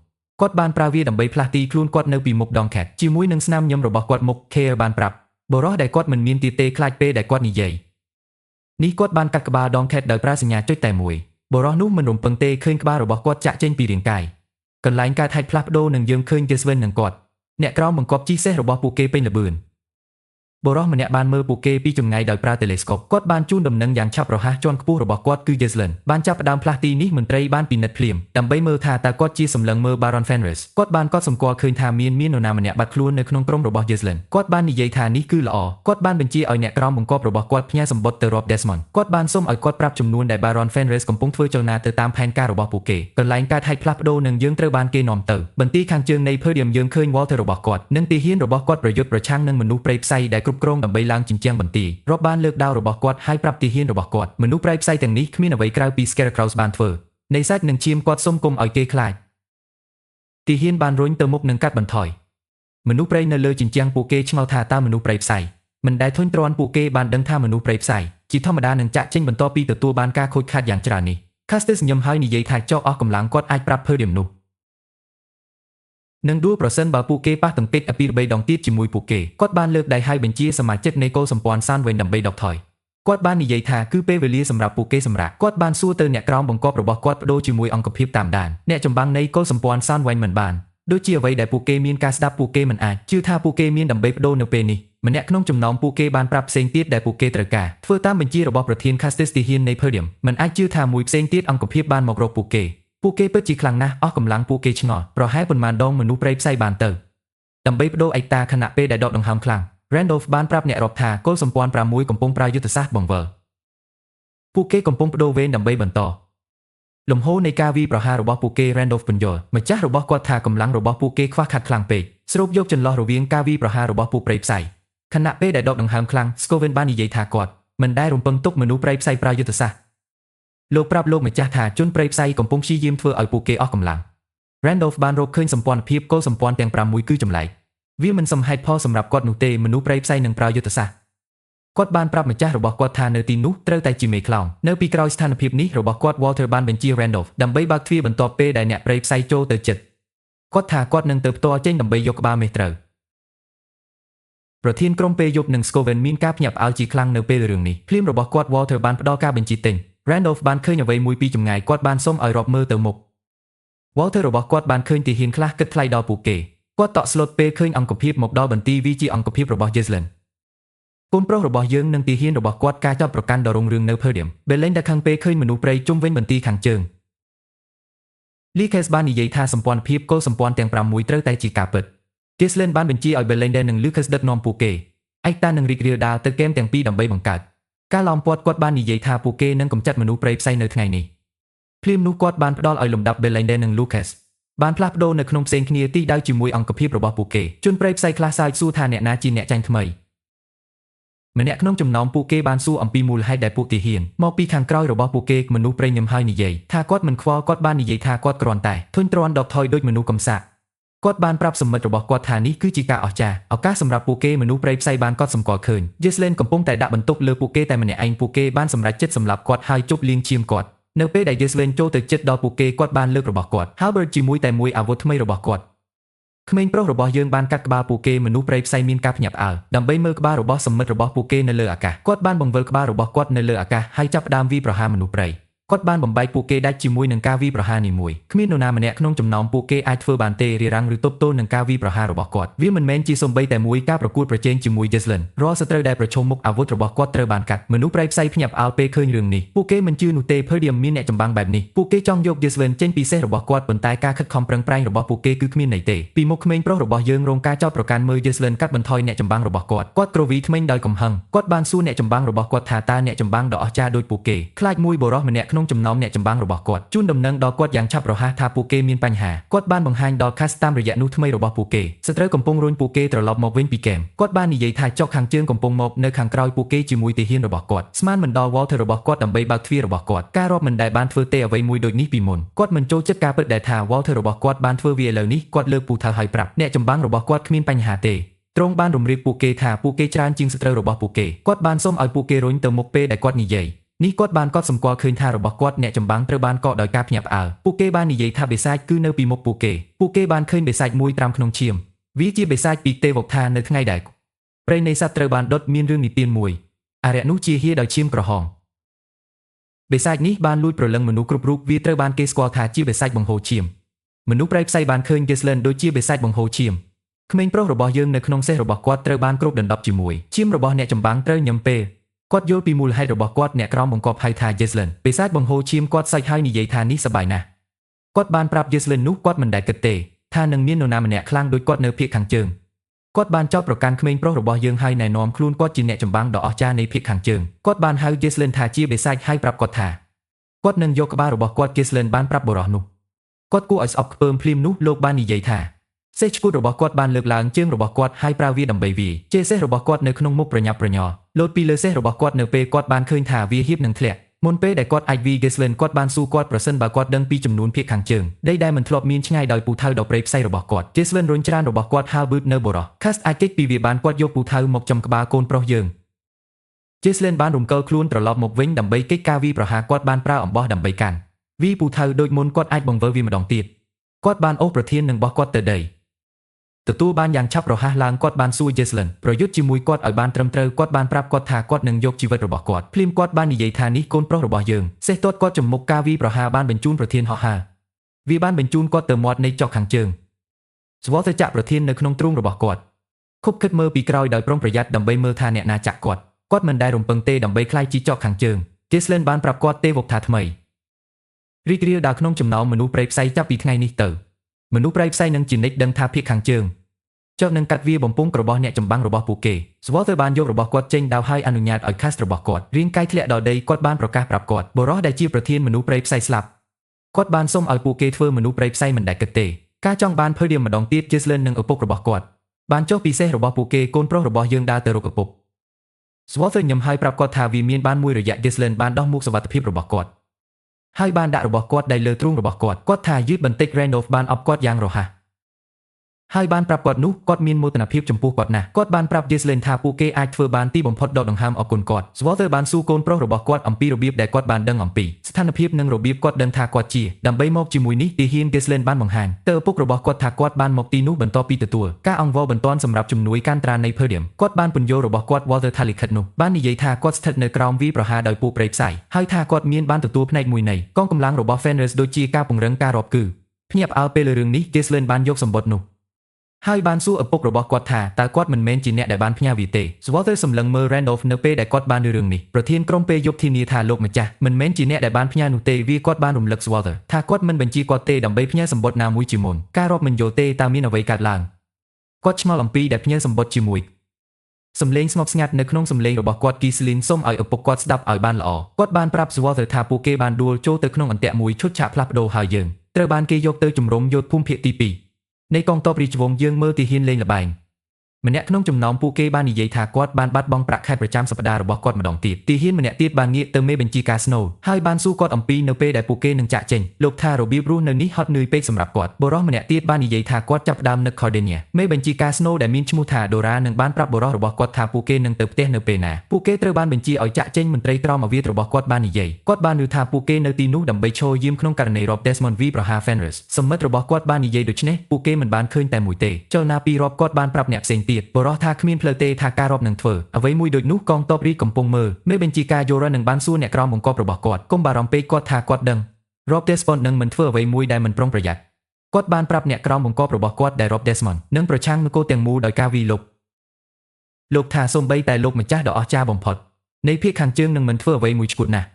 គាត់បានប្រើវាដើម្បីផ្លាស់ទីខ្លួនគាត់នៅពីមុខ Donkhead ជាមួយនឹងស្នាមញញឹមរបស់គាត់មុខ KR បានប្រាប់បុរសដែលគាត់មិនមានទីទេខ្លាចពេលដែលគាត់និយាយនេះគាត់បានកាត់ក្បាល Donkhead ដោយប្រើសញ្ញាចុចតែមួយបុរសនោះមិនរំពឹងទេឃើញក្បាលរបស់គាត់ចាក់ចេញពីរាងកាយកន្លែងកើតហេតុផ្លាស់ប្ដូរនឹងយើងឃើញ Giswen នឹងគាត់អ្នកក្រោមបង្កប់ជិះសេះរបស់ពួកគេពេញល្បឿនបុរសម្នាក់បានមើលពួកគេពីចម្ងាយដោយប្រើ telescope គាត់បានជូនដំណឹងយ៉ាងឆាប់រហ័សជាន់ខ្ពស់របស់គាត់គឺ Gislen បានចាប់ផ្ដើមផ្លាស់ទីនេះមន្ត្រីបានពិនិត្យភ្លាមដើម្បីមើលថាតើគាត់ជាសម្លឹងមើល Baron Fenris គាត់បានកត់សម្គាល់ឃើញថាមាននរណាម្នាក់បាត់ខ្លួននៅក្នុងក្រុមរបស់ Gislen គាត់បាននិយាយថានេះគឺល្អគាត់បានបញ្ជាឲ្យអ្នកក្រោមបង្កប់របស់គាត់ផ្ញើសម្បត្តិទៅរក Desmond គាត់បានសុំឲ្យគាត់ប្រាប់ចំនួនដែល Baron Fenris កំពុងធ្វើចលនាទៅតាមផែនការរបស់ពួកគេកន្លែងកើតហេតុផ្លាស់ប្ដូរនឹងយើងត្រូវបានគេនាំទៅបន្ទាយខាងជើងនៃ Podium យើងឃើញ Walter របស់គាត់និងទាហានរបស់គាត់ប្រយុទ្ធប្រឆាំងនឹងមនុស្សព្រៃផ្សៃដែលគ្រប់គ្រងដើម្បីឡើងជញ្ជាំងបន្ទាយរកបានលើកដាវរបស់គាត់ហើយប្រាប់ទាហានរបស់គាត់មនុស្សព្រៃផ្សៃទាំងនេះគ្មានអ្វីក្រៅពី Scarecrows បានធ្វើនៃសាច់នឹងឈាមគាត់សុំគុំឲ្យគេខ្លាចទាហានបានរុញទៅមុខនឹងកាត់បន្ថយមនុស្សព្រៃនៅលើជញ្ជាំងពួកគេឆ្ងល់ថាតើមនុស្សព្រៃផ្សៃមិនដែលធុញទ្រាន់ពួកគេបានដឹងថាមនុស្សព្រៃផ្សៃជាធម្មតានឹងចាក់ចេញបន្ទាប់ពីទទួលបានការខូចខាតយ៉ាងច្រើននេះ Castis ញញឹមហើយនិយាយថាចោលអស់កម្លាំងគាត់អាចប្រាប់ Podium នោះនឹងដួលប្រសិនបើពួកគេប៉ះទង្គិចអពីរបីដងទៀតជាមួយពួកគេគាត់បានលើកដៃឲ្យបញ្ជាសមាជិកនៃកុលសម្ព័ន្ធសានវិញដើម្បីដកថយគាត់បាននិយាយថាគឺពេលវេលាសម្រាប់ពួកគេសម្រាប់គាត់បានសួរទៅអ្នកក្រោមបង្គាប់របស់គាត់បដូរជាមួយអង្គភាពតាមដានអ្នកចម្បាំងនៃកុលសម្ព័ន្ធសានវិញមិនបានដូចជាអ្វីដែលពួកគេមានការស្ដាប់ពួកគេមិនអាចជឿថាពួកគេមានដើម្បីបដូរនៅពេលនេះម្នាក់ក្នុងចំណោមពួកគេបានប្រាប់ផ្សេងទៀតដែលពួកគេត្រូវការធ្វើតាមបញ្ជារបស់ប្រធាន Castis ទាហាននៃ Podium មិនអាចជឿថាមួយផ្សេងទៀតអង្គភាពបានមករកពួកគេពិតជាខ្លាំងណាស់អស់កម្លាំងពួកគេឆ្ងល់ប្រហែលប៉ុន្មានដងមនុស្សព្រៃផ្សៃបានទៅដើម្បីបដូរឯកតាខណៈពេលដែលដកដង្ហើមខ្លាំង Randolph បានប្រាប់អ្នករាប់ថាកុលសម្ព័ន្ធ6កំពុងប្រើយុទ្ធសាស្ត្របង្វិលពួកគេកំពុងបដូរវេនដើម្បីបន្តលំហូរនៃការវាយប្រហាររបស់ពួកគេ Randolph ពន្យល់ម្ចាស់របស់គាត់ថាកម្លាំងរបស់ពួកគេខ្វះខាតខ្លាំងពេកស្រូបយកចន្លោះរវាងការវាយប្រហាររបស់ពួកព្រៃផ្សៃខណៈពេលដែលដកដង្ហើមខ្លាំង Scoven បាននិយាយថាគាត់មិនដែលរំពឹងទុកមនុស្សព្រៃផ្សៃប្រើយុទ្ធសាស្ត្រលោកប្រាប់លោកម្ចាស់ថាជនព្រៃផ្សៃកំពុងព្យាយាមធ្វើឲ្យពួកគេអស់កម្លាំង Randolph បានរកឃើញសម្ព័ន្ធភាពកុលសម្ព័ន្ធទាំង6គឺចម្លែកវាមិនសមហេតុផលសម្រាប់គាត់នោះទេមនុស្សព្រៃផ្សៃនឹងប្រើយុទ្ធសាស្ត្រគាត់បានប្រាប់ម្ចាស់របស់គាត់ថានៅទីនោះត្រូវតែជាមេខ្លោងនៅពីក្រោយស្ថានភាពនេះរបស់គាត់ Walter បានបញ្ជា Randolph ដើម្បីបើកទ្វារបន្ទាប់ពេលដែលអ្នកព្រៃផ្សៃចូលទៅជិតគាត់ថាគាត់នឹងទៅផ្ទាល់ចេញដើម្បីយកក្បាលមេត្រូវប្រធានក្រុមពេលយប់និង Scoven មានការភ្ញាក់ផ្អើលជាខ្លាំងនៅពេលរឿងនេះភ្លាមរបស់គាត់ Walter បានផ្ដល់ការបញ្ជាទិញRandolph បានឃើញអ្វីមួយពីចម្ងាយគាត់បានសុំឲ្យរាប់មើលទៅមុខ Walter របស់គាត់បានឃើញទាហានខ្លះគិតថ្លៃដល់ពួកគេគាត់តក់ស្លុតពេលឃើញអង្គភាពមកដល់បន្ទាយវាជាអង្គភាពរបស់ Gislen កូនប្រុសរបស់យើងនិងទាហានរបស់គាត់ការចាប់ប្រកាន់ដ៏រុងរឿងនៅ Podium Belen ដែលខឹងពេលឃើញមនុស្សព្រៃជុំវិញបន្ទាយខាងជើង Lycas បាននិយាយថាសម្ព័ន្ធភាពកុលសម្ព័ន្ធទាំង6ត្រូវតែជាការពិត Gislen បានបញ្ជាឲ្យ Belen និង Lycas ដឹកនាំពួកគេឯកតានឹងរីករាលដាលទៅគែមទាំងពីរដើម្បីបង្កើតការឡោមព័ទ្ធគាត់បាននិយាយថាពួកគេនឹងកម្ចាត់មនុស្សព្រៃផ្សៃនៅថ្ងៃនេះភ្លាមនោះគាត់បានផ្ដល់ឲ្យលំដាប់ Belinda និង Lucas បានផ្លាស់ប្ដូរនៅក្នុងផ្សេងគ្នាទីដៅជាមួយអង្គភាពរបស់ពួកគេជនព្រៃផ្សៃខ្លះសើចសួរថាអ្នកណាជាអ្នកចាញ់ថ្មីម្នាក់ក្នុងចំណោមពួកគេបានសួរអំពីមូលហេតុដែលពួកទាហានមកពីខាងក្រោយរបស់ពួកគេមនុស្សព្រៃញឹមហើយនិយាយថាគាត់មិនខ្វល់គាត់បាននិយាយថាគាត់គ្រាន់តែធុញទ្រាន់ដកថយដូចមនុស្សកំសាក គាត់បានប្រាប់សម្មិត្តរបស់គាត់ថានេះគឺជាការអស្ចារ្យឱកាសសម្រាប់ពួកគេមនុស្សព្រៃផ្សៃបានកត់សម្គាល់ឃើញ Jesslyn កំពុងតែដាក់បន្ទុកលើពួកគេតែម្នាក់ឯងពួកគេបានសម្រេចចិត្តសម្លាប់គាត់ហើយជប់លៀងឈាមគាត់នៅពេលដែល Jesslyn ចូលទៅជិតដល់ពួកគេគាត់បានលើករបស់គាត់ Halberd ជាមួយតែមួយអាវុធថ្មីរបស់គាត់ក្មេងប្រុសរបស់យើងបានកាត់ក្បាលពួកគេមនុស្សព្រៃផ្សៃមានការភ្ញាក់ផ្អើលដើម្បីមើលក្បាលរបស់សម្មិត្តរបស់ពួកគេនៅលើអាកាសគាត់បានបង្វិលក្បាលរបស់គាត់នៅលើអាកាសហើយចាប់ផ្ដើមវាយប្រហារមនុស្សព្រៃគាត់បានបំបែកពួកគេដាច់ជាមួយនឹងការវាយប្រហារនេះមួយគ្មាននរណាម្នាក់ក្នុងចំណោមពួកគេអាចធ្វើបានទេរារាំងឬទប់ទល់នឹងការវាយប្រហាររបស់គាត់វាមិនមែនជាសំបីតែមួយការប្រកួតប្រជែងជាមួយ Jesslyn រាល់សត្រូវដែលប្រឈមមុខអាវុធរបស់គាត់ត្រូវបានកាត់មនុស្សព្រៃផ្សៃភ្ញាក់ផ្អើលពេលឃើញរឿងនេះពួកគេមិនជឿនោះទេ Podium មានអ្នកចម្បាំងបែបនេះពួកគេចង់យក Jesslyn ចេញពីសេះរបស់គាត់ប៉ុន្តែការខិតខំប្រឹងប្រែងរបស់ពួកគេគឺគ្មានន័យទេពីមុខក្មេងប្រុសរបស់យើងរងការចោទប្រកាន់មើល Jesslyn កាត់បន្ថយអ្នកចម្បាំងរបស់គាត់ក្រវីថ្មិញដោយកំហឹងគាត់បានសួរអ្នកចម្បាំងរបស់គាត់ថាតើអ្នកចម្បាំងដ៏អស្ចារ្យដូចពួកគេខ្លាចមួយបរិះម្នាក់ក្នុងចំណោមអ្នកចម្បាំងរបស់គាត់ជូនដំណឹងដល់គាត់យ៉ាងឆាប់រហ័សថាពួកគេមានបញ្ហាគាត់បានបង្ហាញដល់ Cass តាមរយៈនោះថ្មីរបស់ពួកគេសត្រូវកំពុងរុញពួកគេត្រឡប់មកវិញពីហ្គេមគាត់បាននិយាយថាចុកខាងជើងកំពុងមកនៅខាងក្រោយពួកគេជាមួយទាហានរបស់គាត់ស្មានមិនដល់ Walter របស់គាត់ដើម្បីបើកទ្វាររបស់គាត់ការរាប់មិនដែលបានធ្វើទេអ្វីមួយដូចនេះពីមុនគាត់មិនចូលចិត្តការពិតដែលថា Walter របស់គាត់បានធ្វើវាឥឡូវនេះគាត់លើកពូថៅហើយប្រាប់អ្នកចម្បាំងរបស់គាត់គ្មានបញ្ហាទេទ្រង់បានរំលឹកពួកគេថាពួកគេច្រើនជាងសត្រូវរបស់ពួកគេគាត់បានសុំឲ្យពួកគេរុញទៅមុខពេលដែលគាត់និយាយនេះគាត់បានកត់សម្គាល់ឃើញថារបស់គាត់អ្នកចម្បាំងត្រូវបានកកដោយការភ្ញាក់ផ្អើលពួកគេបាននិយាយថាបិសាចគឺនៅពីមុខពួកគេបានឃើញបិសាចមួយត្រាំក្នុងឈាមវាជាបិសាចពីទេវកថានៅថ្ងៃដែលព្រៃនៃសត្វត្រូវបានដុតមានរឿងនិទានមួយអារក្សនោះជាហៀដោយឈាមក្រហមបិសាចនេះបានលួចប្រលឹងមនុស្សគ្រប់រូបវាត្រូវបានគេស្គាល់ថាជាបិសាចបង្ហូរឈាមមនុស្សព្រៃផ្សៃបានឃើញ Jesslyn ដូចជាបិសាចបង្ហូរឈាមក្មេងប្រុសរបស់យើងនៅក្នុងសេះរបស់គាត់ត្រូវបានគ្របដណ្ដប់ជាមួយឈាមរបស់អ្នកចម្បាំងត្រូវញឹមពេលគាត់យល់ពីមូលហេតុរបស់គាត់អ្នកក្រមបង្គាប់ហៅថា Jesslyn បិសាចបង្ហូរឈាមគាត់សាច់ហើយនិយាយថានេះសប្បាយណាស់គាត់បានប្រាប់ Jesslyn នោះគាត់មិនដែលគិតទេថានឹងមាននរណាម្នាក់ខ្លាំងដូចគាត់នៅភាគខាងជើងគាត់បានចោទប្រកាន់ក្មេងប្រុសរបស់យើងហើយណែនាំខ្លួនគាត់ជាអ្នកចម្បាំងដ៏អស្ចារ្យនៃភាគខាងជើងគាត់បានហៅ Jesslyn ថាជាបិសាចហើយប្រាប់គាត់ថាគាត់នឹងយកក្បាលរបស់គាត់ Jesslyn បានប្រាប់បុរសនោះគាត់គួរឲ្យស្អប់ខ្ពើមភ្លាមនោះលោកបាននិយាយថាសេះឈ្គួតរបស់គាត់បានលើកឡើងជើងរបស់គាត់ហើយប្រើវាដើម្បីវាយជេរសេះរបស់គាត់នៅក្នុងមុខប្រញាប់ប្រញ័រលោតពីលើសេះរបស់គាត់នៅពេលគាត់បានឃើញថាវាហៀបនឹងធ្លាក់មុនពេលដែលគាត់អាចវាយ Jesslyn គាត់បានសួរគាត់ប្រសិនបើគាត់ដឹងពីចំនួនភាគខាងជើងដីដែលមិនធ្លាប់មានឆ្ងាយដោយពូថៅដ៏ព្រៃផ្សៃរបស់គាត់ Jesslyn រុញច្រានរបស់គាត់ Halberd នៅបុរស Cass អាចគេចពីវាបានគាត់យកពូថៅមកចំក្បាលកូនប្រុសយើង Jesslyn បានរំកិលខ្លួនត្រឡប់មកវិញដើម្បីគេចការវាយប្រហារគាត់បានប្រើអំបោះដើម្បីកាន់វាយពូថៅដូចមុនគាត់អាចបង្វិលវាម្ដងទៀតគាត់បានអូសប្រធាននឹងបោះគាត់ទៅដីទទួលបានយ៉ាងឆាប់រហ័សឡើងគាត់បានសួរ Jesslyn ប្រយុទ្ធជាមួយគាត់ឲ្យបានត្រឹមត្រូវគាត់បានប្រាប់គាត់ថាគាត់នឹងយកជីវិតរបស់គាត់ភ្លាមគាត់បាននិយាយថានេះកូនប្រុសរបស់យើងសេះទាត់គាត់ចំមុខការវាយប្រហារបានបញ្ជូនប្រធានហោះហើរវាបានបញ្ជូនគាត់ទៅមាត់នៃចុកខាងជើងស្វល់ទៅចាក់ប្រធាននៅក្នុងទ្រូងរបស់គាត់ខុបខិតមើលពីក្រោយដោយប្រុងប្រយ័ត្នដើម្បីមើលថាអ្នកណាចាក់គាត់មិនដែលរំពឹងទេដើម្បីខ្លាយជាចុកខាងជើង Jesslyn បានប្រាប់គាត់ទេវកថាថ្មីរីករាលដាលក្នុងចំណោមមនុស្សព្រៃផ្សៃចាប់ពីថ្ងៃនេះទៅមនុស្សព្រៃផ្សៃនឹងជានិច្ចដឹងថាភាគខាងជើងចុះនឹងកាត់វាបំពង់របស់អ្នកចម្បាំងរបស់ពួកគេស្វល់ទៅបានយករបស់គាត់ចេញដោហើយអនុញ្ញាតឲ្យ Cass របស់គាត់រាងកាយធ្លាក់ដល់ដីគាត់បានប្រកាសប្រាប់គាត់បរិះដែលជាប្រធានមនុស្សព្រៃផ្សៃស្លាប់គាត់បានសុំឲ្យពួកគេធ្វើមនុស្សព្រៃផ្សៃមិនដែលគិតទេការចង់បានPodiumម្ដងទៀត Jesslyn និងឪពុករបស់គាត់បានចុះពីសេះរបស់ពួកគេកូនប្រុសរបស់យើងដើរទៅរកឪពុកស្វល់ទៅញឹមហើយប្រាប់គាត់ថាវាមានបានមួយរយៈ Jesslyn បានដោះមួកសុវត្ថិភាពរបស់គាត់ហើយបានដាក់របស់គាត់ដែលលើទ្រូងរបស់គាត់ថាយឺតបន្តិច Randolph បានអបគាត់យ៉ាងរហ័សហើយបានប្រាប់គាត់នោះគាត់មានមោទនភាពចំពោះគាត់ណាស់គាត់បានប្រាប់ Jesslyn ថាពួកគេអាចធ្វើបានទីបំផុតដកដង្ហើមអរគុណគាត់ស្វល់ទៅបានសួរកូនប្រុសរបស់គាត់អំពីរបៀបដែលគាត់បានដឹងអំពីស្ថានភាពនិងរបៀបគាត់ដឹងថាគាត់ជាដើម្បីមកជាមួយនេះទាហាន Jesslyn បានបង្ហាញទៅឪពុករបស់គាត់ថាគាត់បានមកទីនោះបន្ទាប់ពីទទួលការអង្វរបន្ទាន់សម្រាប់ជំនួយកានត្រានៃ Podium គាត់បានពន្យល់របស់គាត់ Walter ថាលិខិតនោះបាននិយាយថាគាត់ស្ថិតនៅក្រោមវាយប្រហារដោយពួកព្រៃផ្សៃហើយថាគាត់មានបានទទួលផ្នែកមួយនៃកងកម្លាំងរបស់ Fenris ដូចជាការពង្រឹងការរាប់គឺភ្ញាក់ផ្អើលពេលលើរឿងនេះ Jesslyn បានយកសម្បត្តិនោះហើយបានសួរឪពុករបស់គាត់ថាតើគាត់មិនមែនជាអ្នកដែលបានផ្ញើវាទេស្វល់ទៅសម្លឹងមើល Randolph នៅពេលដែលគាត់បានឮរឿងនេះប្រធានក្រុមពេលយប់ធានាថាលោកម្ចាស់មិនមែនជាអ្នកដែលបានផ្ញើនោះទេវាគាត់បានរំលឹកស្វល់ទៅថាគាត់មិនបញ្ជាគាត់ទេដើម្បីផ្ញើសម្បត្តិណាមួយជាមុនការរាប់មិនយល់ទេតើមានអ្វីកើតឡើងគាត់ឆ្ងល់អំពីដែលផ្ញើសម្បត្តិជាមួយសំឡេងស្ងប់ស្ងាត់នៅក្នុងសំឡេងរបស់គាត់ Gisline សុំឲ្យឪពុកគាត់ស្ដាប់ឲ្យបានល្អគាត់បានប្រាប់ស្វល់ទៅថាពួកគេបានដួលចូលទៅក្នុងអន្ទាក់មួយឈុតឆាកផ្លាស់ប្ដូរហើយយើងត្រូវបានគេយកទៅជំរុំយកភូមិភាគទី2នៃកងទ័ពរាជវង្សយើងមើលទាហានលេងល្បែង ម្នាក់ក្នុងចំណោមពួកគេបាននិយាយថាគាត់បានបាត់បង់ប្រាក់ខែប្រចាំសប្តាហ៍របស់គាត់ម្ដងទៀតទីហ៊ានម្នាក់ទៀតបានងាកទៅមេបញ្ជាការ Snow ហើយបានសួរគាត់អំពីនៅពេលដែលពួកគេនឹងចាក់ចេញលោកថារបៀបរស់នៅនេះហត់នឿយពេកសម្រាប់គាត់បុរសម្នាក់ទៀតបាននិយាយថាគាត់ចាប់ផ្ដើមនឹក Cordelia មេបញ្ជាការ Snow ដែលមានឈ្មោះថា Dora នឹងបានប្រាប់បុរសរបស់គាត់ថាពួកគេនឹងទៅផ្ទះនៅពេលណាពួកគេត្រូវបានបញ្ជាឲ្យចាក់ចេញមន្ត្រីក្រមអាវ៉ាត់របស់គាត់បាននិយាយគាត់បានឮថាពួកគេនៅទីនោះដើម្បីឈរយាមក្នុងករណី Rob Desmond v ប្រហារ Fenris សមិទ្ធរបស់គាត់បាននិយាយដូច្នេះពួកគេមិនបានឃើញតែមួយទេចលនាពី Rob គាត់បានប្រាប់អ្នកផ្សេងទៀតបុរសថាគ្មានផ្លូវទេថាការ Rob នឹងធ្វើអ្វីមួយដូចនោះកងទ័ពរីកកំពុងមើលមេបញ្ជាការ Yora នឹងបានសួរអ្នកក្រមបង្គាប់របស់គាត់កុំបារម្ភពេកគាត់ថាគាត់ដឹង Rob Desmond នឹងមិនធ្វើអ្វីមួយដែលមិនប្រុងប្រយ័ត្នគាត់បានប្រាប់អ្នកក្រមបង្គាប់របស់គាត់ដែល Rob Desmond នឹងប្រឆាំងនគរទាំងមូលដោយការវាយលុកលោកថាសូម្បីតែលោកម្ចាស់ដ៏អស្ចារ្យបំផុតនៃភាគខាងជើងនឹងមិនធ្វើអ្វីមួយឆ្កួតណាស់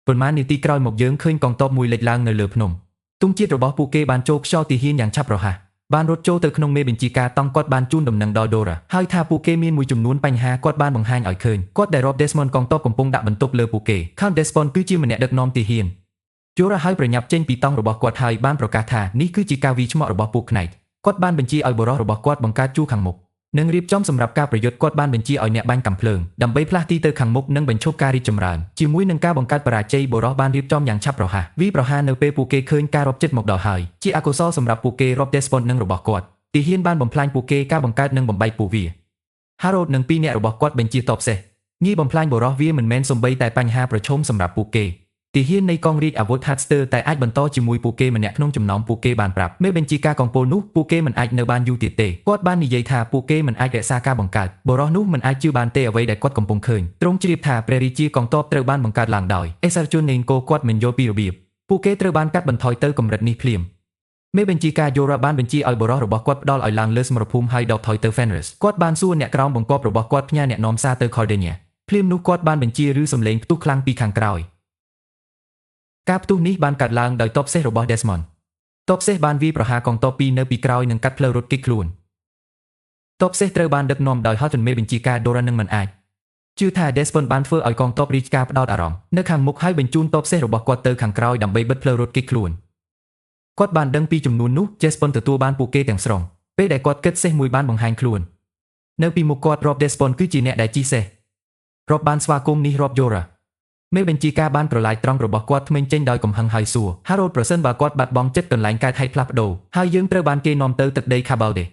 ប៉ុន្មាននាទីក្រោយមកយើងឃើញកងទ័ពមួយលេចឡើងនៅលើភ្នំទង់ជាតិរបស់ពួកគេបានចូលខ្យល់ទាហានយ៉ាងឆាប់រហ័សបានរត់ចូលទៅក្នុងមេបញ្ជាការតង់គាត់បានជូនដំណឹងដល់ Dora ហើយថាពួកគេមានមួយចំនួនបញ្ហាគាត់បានបង្ហាញឲ្យឃើញគាត់ដែល Rob Desmond កងទ័ពកំពុងដាក់បន្ទុកលើពួកគេ Count Desmond គឺជាម្នាក់ដឹកនាំទាហាន Dora ហើយប្រញាប់ចេញពីតង់របស់គាត់ហើយបានប្រកាសថានេះគឺជាការវាយឆ្មក់របស់ពួកខ្នែកគាត់បានបញ្ជាឲ្យបុរសរបស់គាត់បង្កើតជួរខាងមុខនិងរៀបចំសម្រាប់ការប្រយុទ្ធគាត់បានបញ្ជាឲ្យអ្នកបាញ់កាំភ្លើងដើម្បីផ្លាស់ទីទៅខាងមុខនិងបញ្ឈប់ការរីកចម្រើនជាមួយនឹងការបង្កើតបរាជ័យបុរសបានរៀបចំយ៉ាងឆាប់រហ័សវាប្រហារនៅពេលពួកគេឃើញការរົບចិត្តមកដល់ហើយជាអកុសលសម្រាប់ពួកគេ Rob Desmond និងរបស់គាត់ទាហានបានបំផ្លាញពួកគេការបង្កើតនិងបំបែកពួកវា Harold និងពីរអ្នករបស់គាត់បញ្ជាតបសេះងាយបំផ្លាញបុរសវាមិនមែនសំបីតែបញ្ហាប្រឈមសម្រាប់ពួកគេទាហាននៃកងរាជអាវុធ Hatster តែអាចបន្តជាមួយពួកគេម្នាក់ក្នុងចំណោមពួកគេបានប្រាប់មេបញ្ជាការកងពលនោះពួកគេមិនអាចនៅបានយូរទៀតទេគាត់បាននិយាយថាពួកគេមិនអាចរក្សាការបង្កើតបុរសនោះមិនអាចជឿបានទេអ្វីដែលគាត់កំពុងឃើញទ្រង់ជ្រាបថាព្រះរាជាកងទ័ពត្រូវបានបង្កើតឡើងដោយអេសាជននេនកូគាត់មិនយល់ពីរបៀបពួកគេត្រូវបានកាត់បន្ថយទៅកម្រិតនេះភ្លាមមេបញ្ជាការ Yora បានបញ្ជាឲ្យបុរសរបស់គាត់ផ្ដល់ឲ្យឡើងលើសមរភូមិហើយដកថយទៅ Fenris គាត់បានសួរអ្នកក្រោមបង្គាប់របស់គាត់ផ្ញើអ្នកនាំសារទៅ Cordelia ភ្លាមនោះគាត់បានបញ្ជាឬសំឡេងផ្ទុះខ្លាំងពីខាងក្រោយការផ្ទុះនេះបានកាត់ឡើងដោយទ័ពសេះរបស់ Desmond ទ័ពសេះបានវាយប្រហារកងទ័ពពីរនៅពីក្រោយនិងកាត់ផ្លូវរត់គេចខ្លួនទ័ពសេះត្រូវបានដឹកនាំដោយ Houghton មេបញ្ជាការ Dora នឹងមិនអាចជឿថា Desmond បានធ្វើឲ្យកងទ័ពរាជការផ្ដោតអារម្មណ៍នៅខាងមុខហើយបញ្ជូនទ័ពសេះរបស់គាត់ទៅខាងក្រោយដើម្បីបិទផ្លូវរត់គេចខ្លួនគាត់បានដឹងពីចំនួននោះ Desmond ទទួលបានពួកគេទាំងស្រុងពេលដែលគាត់គិតសេះមួយបានបង្ហាញខ្លួននៅពីមុខគាត់ Rob Desmond គឺជាអ្នកដែលជិះសេះ Rob បានស្វាគមន៍នេះ Rob Yoraមេបញ្ជាការបានប្រឡាយត្រង់របស់គាត់ថ្មីចេញដោយកំហឹងហើយសួរ Harold ប្រសិនបើគាត់បាត់បង់ចិត្តកន្លែងកើតហេតុផ្លាស់ប្ដូរហើយយើងត្រូវបានគេនាំទៅទឹកដី Cabalde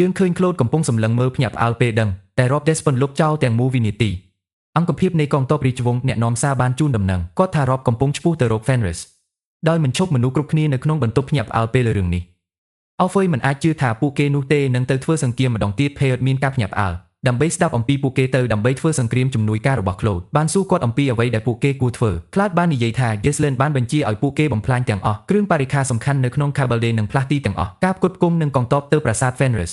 យើងឃើញ Claude កំពុងសម្លឹងមើលភ្ញាក់ផ្អើលពេលដឹងតែ Rob Desmond លុបចោលទាំងមូលវិនាទីអង្គភាពនៃកងទ័ពរាជវង្សអ្នកនាំសារបានជូនដំណឹងគាត់ថា Rob កំពុងឆ្ពោះទៅរក Fenris ដោយមិនឈប់មនុស្សគ្រប់គ្នានៅក្នុងបន្ទប់ភ្ញាក់ផ្អើលពេលរឿងនេះAlfoy មិនអាចជឿថាពួកគេនោះទេនឹងទៅធ្វើសង្គ្រាមម្ដងទៀត Peyot មានការភ្ញាក់ផ្អើលដើម្បីស្ដាប់អំពីពួកគេទៅដើម្បីធ្វើសង្គ្រាមជំនួយការរបស់ Claude បានសួរគាត់អំពីអ្វីដែលពួកគេគួរធ្វើ Claude បាននិយាយថា Ghislaine បានបញ្ជាឲ្យពួកគេបំផ្លាញទាំងអស់គ្រឿងបរិក្ខារសំខាន់នៅក្នុង Cabalde និងផ្លាស់ទីទាំងអស់ការផ្គត់ផ្គង់នឹងកងទ័ពទៅប្រាសាទ Fenris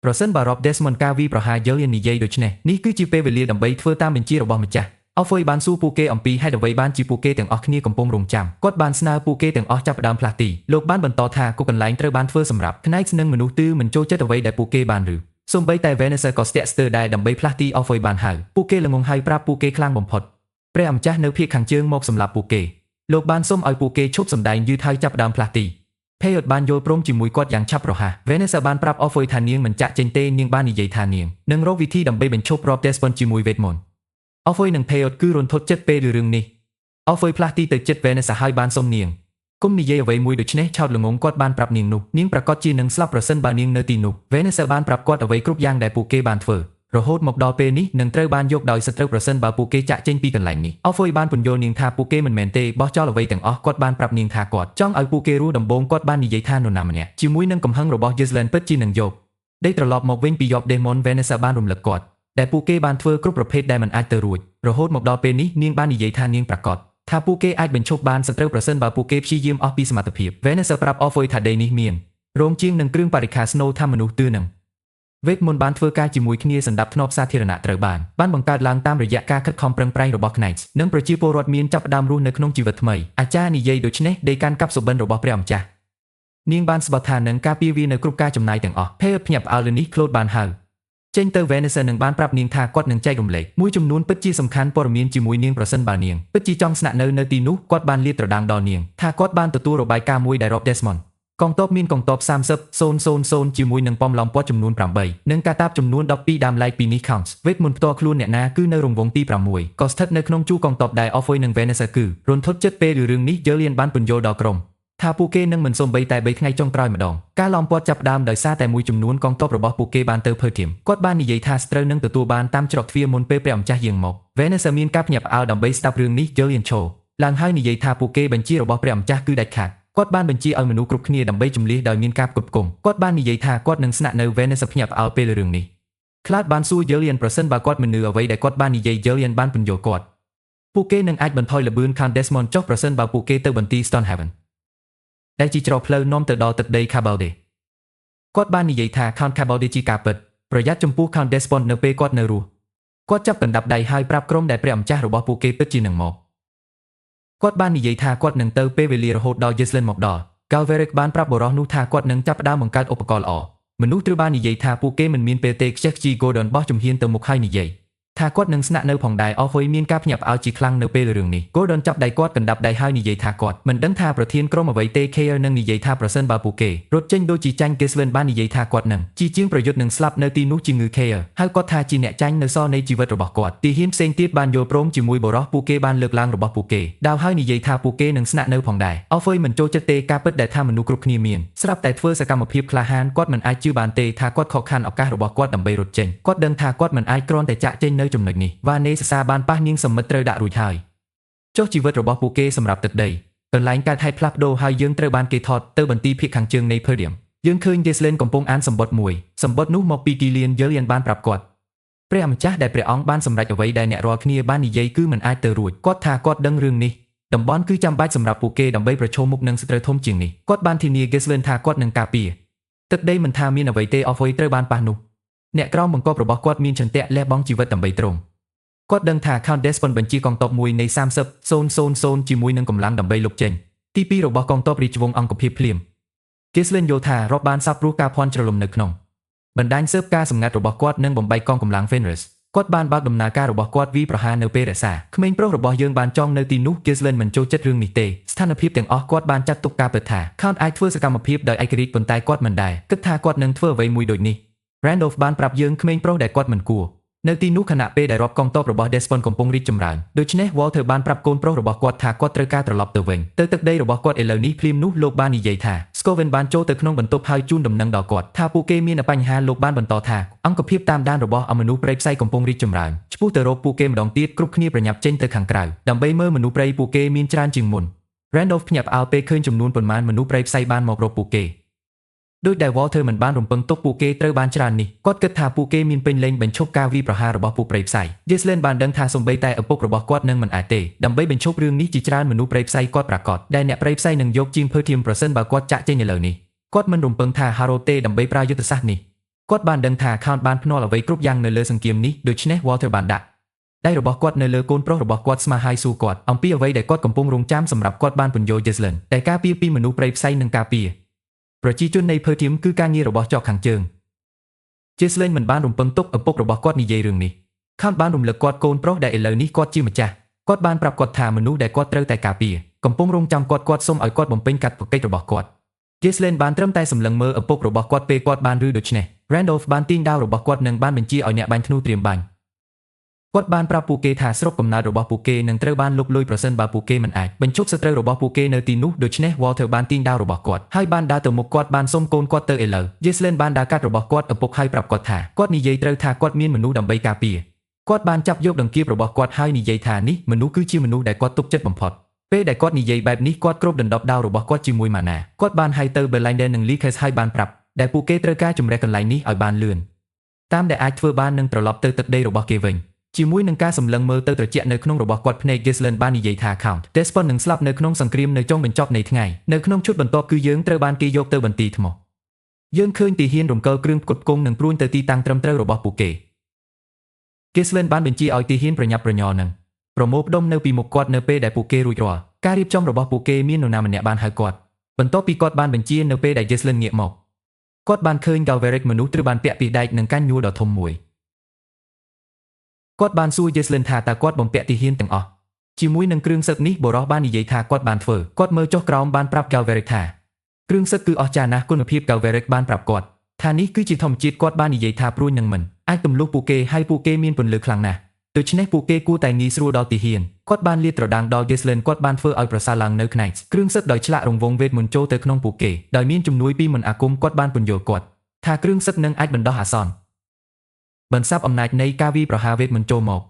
ប្រសិនបើ Rob Desmond ការវាយប្រហារ Gillian និយាយដូច្នេះនេះគឺជាពេលវេលាដើម្បីធ្វើតាមបញ្ជារបស់ម្ចាស់ Alfoy បានសួរពួកគេអំពីហេតុអ្វីបានជាពួកគេទាំងអស់គ្នាកំពុងរងចាំគាត់បានស្នើពួកគេទាំងអស់ចាប់ផ្ដើមផ្លាស់ទីលោកបានបន្តថាគុកកន្លែងត្រូវបានធ្វើសម្រាប់ផ្នែកនិងមនុស្សទើមិនចូលចិត្តអ្វីដែលពួកគេបានឬសូម្បីតែ Vanessa ក៏ស្ទាក់ស្ទើរដែរដើម្បីផ្លាស់ទី Alfoy បានហៅពួកគេល្ងងហើយប្រាប់ពួកគេខ្លាំងបំផុតព្រះអម្ចាស់នៅភាគខាងជើងមកសម្លាប់ពួកគេលោកបានសុំឲ្យពួកគេឈប់សម្ដែងយឺតហើយចាប់ផ្ដើមផ្លាស់ទី Peyot បានយល់ព្រមជាមួយគាត់យ៉ាងឆាប់រហ័ស Vanessa បានប្រាប់ Alfoy ថានាងមិនចាក់ចេញទេនាងបាននិយាយថានាងនឹងរកវិធីដើម្បីបញ្ឈប់ Rob Desmond ជាមួយវេទមន្ត Alfoy និង Peyot គឺរន្ធត់ចិត្តពេលរឿងនេះ Alfoy ផ្លាស់ទីទៅចិត្ត Vanessa ហើយបានសុំនាងគុំនិយាយអ្វីមួយដូច្នេះឆោតល្ងងគាត់បានប្រាប់នាងនោះនាងប្រកាសជានឹងស្លាប់ប្រសិនបើនាងនៅទីនោះ Vanessa បានប្រាប់គាត់អ្វីគ្រប់យ៉ាងដែលពួកគេបានធ្វើរហូតមកដល់ពេលនេះនឹងត្រូវបានយកដោយសត្រូវប្រសិនបើពួកគេចាក់ចេញពីកន្លែងនេះ Alfoy បានពន្យល់នាងថាពួកគេមិនមែនទេបោះចោលអ្វីទាំងអស់គាត់បានប្រាប់នាងថាគាត់ចង់ឲ្យពួកគេរស់ដំបូងគាត់បាននិយាយថានរណាម្នាក់ជាមួយនឹងកំហឹងរបស់ Ghislaine ពិតជានឹងយកដេកត្រឡប់មកវិញពីយប់ Demon Vanessa បានរំលឹកគាត់ដែលពួកគេបានធ្វើគ្រប់ប្រភេទដែលមិនអាចទៅរួចរហូតមកដល់ពេលនេះនាងបាននិយាយថានាងប្រកាសថាពួកគេអាចបញ្ឈប់បានសត្រូវប្រសិនបើពួកគេព្យាយាមអស់ពីសមត្ថភាព Vanessa ប្រាប់ Alfoy ថាដីនេះមានរោងជាងនិងគ្រឿងបរិក្ខារ Snow ថាមនុស្សទឿនឹងវេទមន្តបានធ្វើការជាមួយគ្នាសណ្ដាប់ធ្នាប់សាធារណៈត្រូវបានបង្កើតឡើងតាមរយៈការខិតខំប្រឹងប្រែងរបស់ Knights និងប្រជាពលរដ្ឋមានចាប់ផ្ដើមរស់នៅក្នុងជីវិតថ្មីអាចារ្យនិយាយដូច្នេះដេកកាន់កាប់សុបិនរបស់ព្រះអម្ចាស់នាងបានស្បត់ថានឹងការពារវានៅគ្រប់ការចំណាយទាំងអស់ Peyot ភ្ញាក់ផ្អើលលើនេះ Claude បានហៅចេញទៅ Vanessa នឹងបានប្រាប់នាងថាគាត់នឹងចែករំលែកមួយចំនួនពិតជាសំខាន់ព័ត៌មានជាមួយនាងប្រសិនបើនាងពិតជាចង់ស្នាក់នៅទីនោះគាត់បានលាតត្រដាងដល់នាងថាគាត់បានទទួលរបាយការណ៍មួយដែល Rob Desmond កងទ័ពមានកងទ័ព30,000ជាមួយនឹងប៉មឡំពាត់ចំនួន8និងកាតាបចំនួន12ដើមឡែកពីនេះ counts វេទមន្តផ្ទាល់ខ្លួនអ្នកណាគឺនៅរង្វង់ទី6ក៏ស្ថិតនៅក្នុងជួរកងទ័ពដែរ Orpheus និង Vanessa គឺរន្ធត់ចិត្តពេលរឿងនេះ Julian បានពន្យល់ដល់ក្រុមថាពួកគេនឹងមិនសូម្បីតែ3ថ្ងៃចុងក្រោយម្ដងការឡំពាត់ចាប់ផ្ដើមដោយសារតែមួយចំនួនកងទ័ពរបស់ពួកគេបានទៅភើធៀមគាត់បាននិយាយថាស្ត្រូវនឹងទទួលបានតាមច្រកទ្វារមុនពេលព្រះម្ចាស់យាងមក Vanessa មានការភ្ញាក់ផ្អើលដើម្បីស្ដាប់រឿងនេះ Julian ឈរឡើងហើយនិយាយថាពួកគេបញ្ជារបស់ព្រះម្ចាស់គឺដាច់ខាតគាត់បានបញ្ជាឲ្យមនុស្សគ្រប់គ្នាដើម្បីជំនះដោយមានការគ្រប់គ្រងគាត់បាននិយាយថាគាត់នឹងស្នាក់នៅ Vanessa ភ្ញាក់ផ្អើលពេលរឿងនេះ Cloud បានសួរ Julian ប្រសិនបើគាត់មិននឿអ្វីដែលគាត់បាននិយាយ Julian បានពន្យល់គាត់ពួកគេនឹងអាចបន្ថយល្បឿន Count Desmond ចុះប្រសិនបើពួកគេទៅបន្ទី Stonehaven ដែលជាច្រកផ្លូវនាំទៅដល់ទឹកដី Cabalde គាត់បាននិយាយថា Count Cabalde ជាការពិតប្រយ័ត្នចំពោះ Count Desmond នៅពេលគាត់នៅរស់គាត់ចាប់កណ្ដាប់ដៃហើយប្រាប់ក្រុមដែលព្រះម្ចាស់របស់ពួកគេពិតជានឹងមកគាត់បាននិយាយថាគាត់នឹងទៅពេលវេលារហូតដល់ Jesslyn មកដល់ Galverick បានប្រាប់បុរសនោះថាគាត់នឹងចាប់ផ្ដើមបង្កើតឧបករណ៍ល្អមនុស្សត្រូវបាននិយាយថាពួកគេមិនមានពេលទេខ្ជិះខ្ជី Gordon បោះជំហានទៅមុខហើយនិយាយថាគាត់នឹងស្នាក់នៅផងដែរ Orpheus មានការភ្ញាក់ផ្អើលជាខ្លាំងនៅពេលរឿងនេះ Gordon ចាប់ដៃគាត់កណ្ដាប់ដៃហើយនិយាយថាគាត់មិនដឹងថាប្រធានក្រុមអ្វីទេ Care នឹងនិយាយថាប្រសិនបើពួកគេរត់ចេញដូចជាចាញ់ Jesslyn បាននិយាយថាគាត់នឹងជាជាងប្រយុទ្ធនឹងស្លាប់នៅទីនោះជាងឺ Care ហើយគាត់ថាជាអ្នកចាញ់នៅសល់នៃជីវិតរបស់គាត់ទីហ៊ានផ្សេងទៀតបានយល់ព្រមជាមួយបុរសពួកគេបានលើកឡើងរបស់ពួកគេដៅហើយនិយាយថាពួកគេនឹងស្នាក់នៅផងដែរ Orpheus មិនចូលចិត្តទេការពិតដែលថាមនុស្សគ្រប់គ្នាមានស្រាប់តែធ្វើសកម្មភាពក្លាហានគាត់មិនអាចជឿបានទេថាគាត់ខកខានឱកាសរបស់គាត់ដើម្បីរត់ចេញគាត់ដឹងថាគាត់មិនអាចគ្រាន់តែចាក់ចេញនៅចំណុចនេះវ៉ានេសសាបានប៉ះនាងសមិទ្ធត្រូវដាក់រួចហើយចុះជីវិតរបស់ពួកគេសម្រាប់ទឹកដីកន្លែងកើតហេតុផ្លាស់ប្ដូរហើយយើងត្រូវបានគេថតទៅបន្ទីភាគខាងជើងនៃ Podium យើងឃើញ Jesslyn កំពុងអានសម្បត្តិមួយសម្បត្តិនោះមកពី Gillian Julian បានប្រាប់គាត់ព្រះម្ចាស់ដែលព្រះអង្គបានសម្រេចអ្វីដែលអ្នករាល់គ្នាបាននិយាយគឺមិនអាចទៅរួចគាត់ថាគាត់ដឹងរឿងនេះតំបន់គឺចាំបាច់សម្រាប់ពួកគេដើម្បីប្រឈមមុខនឹងសត្រូវធំជាងនេះគាត់បានធានា Jesslyn ថាគាត់នឹងការពារទឹកដីមិនថាមានអ្វីទេ Orpheus ត្រូវបានប៉ះនោះអ្នកក្រោមបង្គាប់របស់គាត់មានឆន្ទៈលះបង់ជីវិតដើម្បីទ្រង់គាត់ដឹងថា Count Desmond បញ្ជាកងទ័ពមួយនៃ30,000ជាមួយនឹងកម្លាំងដើម្បីលុបចេញទី2របស់កងទ័ពរាជវង្សអង្គភាពភ្លាម Jesslyn យល់ថារាប់បានសាប់ព្រោះការភ័ន្តច្រឡំនៅក្នុងបណ្ដាញស៊ើបការសម្ងាត់របស់គាត់និងបំបីកងកម្លាំង Fenris គាត់បានបើកដំណើរការរបស់គាត់វីប្រហារនៅពេលរក្សាក្មេងប្រុសរបស់យើងបានចង់នៅទីនោះ Jesslyn មិនចូលចិត្តរឿងនេះទេស្ថានភាពទាំងអស់គាត់បានចាត់ទុកការពិតថា Count អាចធ្វើសកម្មភាពដោយឯករាជ្យប៉ុន្តែគាត់មិនដែរគិតថាគាត់នឹងធ្វើអ្វីមួយដូចនេះ Randolph បានប្រាប់យើងក្មេងប្រុសដែលគាត់មិនគួរនៅទីនោះខណៈពេលដែលរាប់កងទ័ពរបស់ Desmond កំពុងរីកចម្រើនដូច្នេះ Walter បានប្រាប់កូនប្រុសរបស់គាត់ថាគាត់ត្រូវការត្រឡប់ទៅវិញទៅទឹកដីរបស់គាត់ឥឡូវនេះភ្លាមនោះលោកបាននិយាយថា Scoven បានចូលទៅក្នុងបន្ទប់ហើយជូនដំណឹងដល់គាត់ថាពួកគេមានបញ្ហាលោកបានបន្តថាអង្គភាពតាមដានរបស់អមនុស្សព្រៃផ្សៃកំពុងរីកចម្រើនឆ្ពោះទៅរកពួកគេម្ដងទៀតគ្រប់គ្នាប្រញាប់ចេញទៅខាងក្រៅដើម្បីមើលមនុស្សព្រៃពួកគេមានច្រើនជាងមុន Randolph ភ្ញាក់ផ្អើលពេលឃើញចំនួនប៉ុន្មានមនុស្សព្រៃផ្សៃបានមករកពួកគេដោយដែល Walter មិនបានរំពឹងទុកពួកគេត្រូវបានច្រើននេះគាត់គិតថាពួកគេមានពេញលេញបញ្ឈប់ការវាយប្រហាររបស់ពួកព្រៃផ្សៃ Jesslyn បានដឹងថាសូម្បីតែឪពុករបស់គាត់នឹងមិនអាចទេដើម្បីបញ្ឈប់រឿងនេះជាច្រើនមនុស្សព្រៃផ្សៃគាត់ប្រកាសដែលអ្នកព្រៃផ្សៃនឹងយកជាងភើធៀមប្រសិនបើគាត់ចាក់ចេញឥឡូវនេះគាត់មិនរំពឹងថា Harold ទេដើម្បីប្រើយុទ្ធសាស្ត្រនេះគាត់បានដឹងថា Count បានភ្នាល់អ្វីគ្រប់យ៉ាងនៅលើសង្គ្រាមនេះដូច្នេះ Walter បានដាក់ដៃរបស់គាត់នៅលើកូនប្រុសរបស់គាត់ស្មាហើយសួរគាត់អំពីអ្វីដែលគាត់កំពុងរងចាំសម្រាប់គាត់បានពន្យល់ Jesslyn តែការពារពីមនុស្សព្រៃផ្សៃនឹងការពារប្រជាជននៃភើធៀមគឺការងាររបស់ចកខាងជើង Jesslyn មិនបានរំពឹងទុកឪពុករបស់គាត់និយាយរឿងនេះ Count បានរំលឹកគាត់កូនប្រុសដែលឥឡូវនេះគាត់ជាម្ចាស់គាត់បានប្រាប់គាត់ថាមនុស្សដែលគាត់ត្រូវតែការពារកំពុងរងចាំគាត់សូមឲ្យគាត់បំពេញកាតព្វកិច្ចរបស់គាត់ Jesslyn បានត្រឹមតែសម្លឹងមើលឪពុករបស់គាត់ពេលគាត់បានដូច្នេះ Randolph បានទាញដាវរបស់គាត់និងបានបញ្ជាឲ្យអ្នកបាញ់ធ្នូត្រៀមបាញ់គាត់បានប្រាប់ពួកគេថាស្រុកកំណើតរបស់ពួកគេនឹងត្រូវបានលុបលុយប្រសិនបើពួកគេមិនអាចបញ្ឈប់សត្រូវរបស់ពួកគេនៅទីនោះដូច្នេះ Walter បានទាញដាវរបស់គាត់ហើយបានដើរទៅមុខគាត់បានសុំកូនគាត់ទៅឥឡូវ Jesslyn បានដើរកាត់របស់គាត់ឪពុកហើយប្រាប់គាត់ថាគាត់និយាយត្រូវថាគាត់មានមនុស្សដើម្បីការពារគាត់បានចាប់យកដង្កៀបរបស់គាត់ហើយនិយាយថានេះមនុស្សគឺជាមនុស្សដែលគាត់ទុកចិត្តបំផុតពេលដែលគាត់និយាយបែបនេះគាត់គ្របដណ្ដប់ដាវរបស់គាត់ជាមួយម៉ាណាគាត់បានហៅទៅ Belinda និង Lucas ហើយបានប្រាប់ដែលពួកគេត្រូវការជំរះកន្លែងនេះឲ្យបានលឿនតាមដែលអាចធ្វើបាននឹងត្រឡប់ទៅទឹកដីរបស់គេវិញជាមួយនឹងការសម្លឹងមើលទៅត្រជាក់នៅក្នុងរបស់គាត់ភ្នែក Jesslyn បាននិយាយថា Count Desmond នឹងស្លាប់នៅក្នុងសង្គ្រាមនៅចុងបញ្ចប់នៃថ្ងៃនៅក្នុងឈុតបន្ទាប់គឺយើងត្រូវបានគេយកទៅបន្ទីថ្មយើងឃើញទាហានរំកិលគ្រឿងផ្គត់ផ្គង់និងព្រួញទៅទីតាំងត្រឹមត្រូវរបស់ពួកគេ Jesslyn បានបញ្ជាឲ្យទាហានប្រញាប់ប្រញាល់នឹងប្រមូលផ្ដុំនៅពីមុខគាត់នៅពេលដែលពួកគេរួចរាល់ការរៀបចំរបស់ពួកគេមាននរណាម្នាក់បានហៅគាត់បន្ទាប់ពីគាត់បានបញ្ជានៅពេលដែល Jesslyn ងាកមកគាត់បានឃើញ Galverick មនុស្សត្រូវបានពាក់ពីដែកនឹងកាញ់ញួរដ៏ធំមួយគាត់បានសួរ Jesslyn ថាតើគាត់បំពាក់ទាហានទាំងអស់ជាមួយនឹងគ្រឿងសឹកនេះបុរសបាននិយាយថាគាត់បានធ្វើគាត់មើលចុះក្រោមបានប្រាប់ Galverick ថា គ្រឿងសឹកគឺអស្ចារ្យណាស់គុណភាព Galveric បានប្រាប់គាត់ថានេះគឺជាធម្មជាតិគាត់បាននិយាយថាព្រួយនឹងមិនអាចទម្លុះពួកគេហើយពួកគេមានពន្លឺខ្លាំងណាស់ដូច្នេះពួកគេគួរតែងាយស្រួលដល់ទីហ៊ានគាត់បានលាតត្រដាងដល់ Ghislaine គាត់បានធ្វើឲ្យប្រសើរឡើងនៅផ្នែកគ្រឿងសឹកដោយឆ្លាក់រង្វង់វេទមន្តចូលទៅក្នុងពួកគេដោយមានជំនួយពីមន្តអាគមគាត់បានពន្យល់គាត់ថាគ្រឿងសឹកនឹងអាចបណ្ដោះអាសន្នបន្សាបអំណាចនៃការវាយប្រហារវេទមន្តចូលមក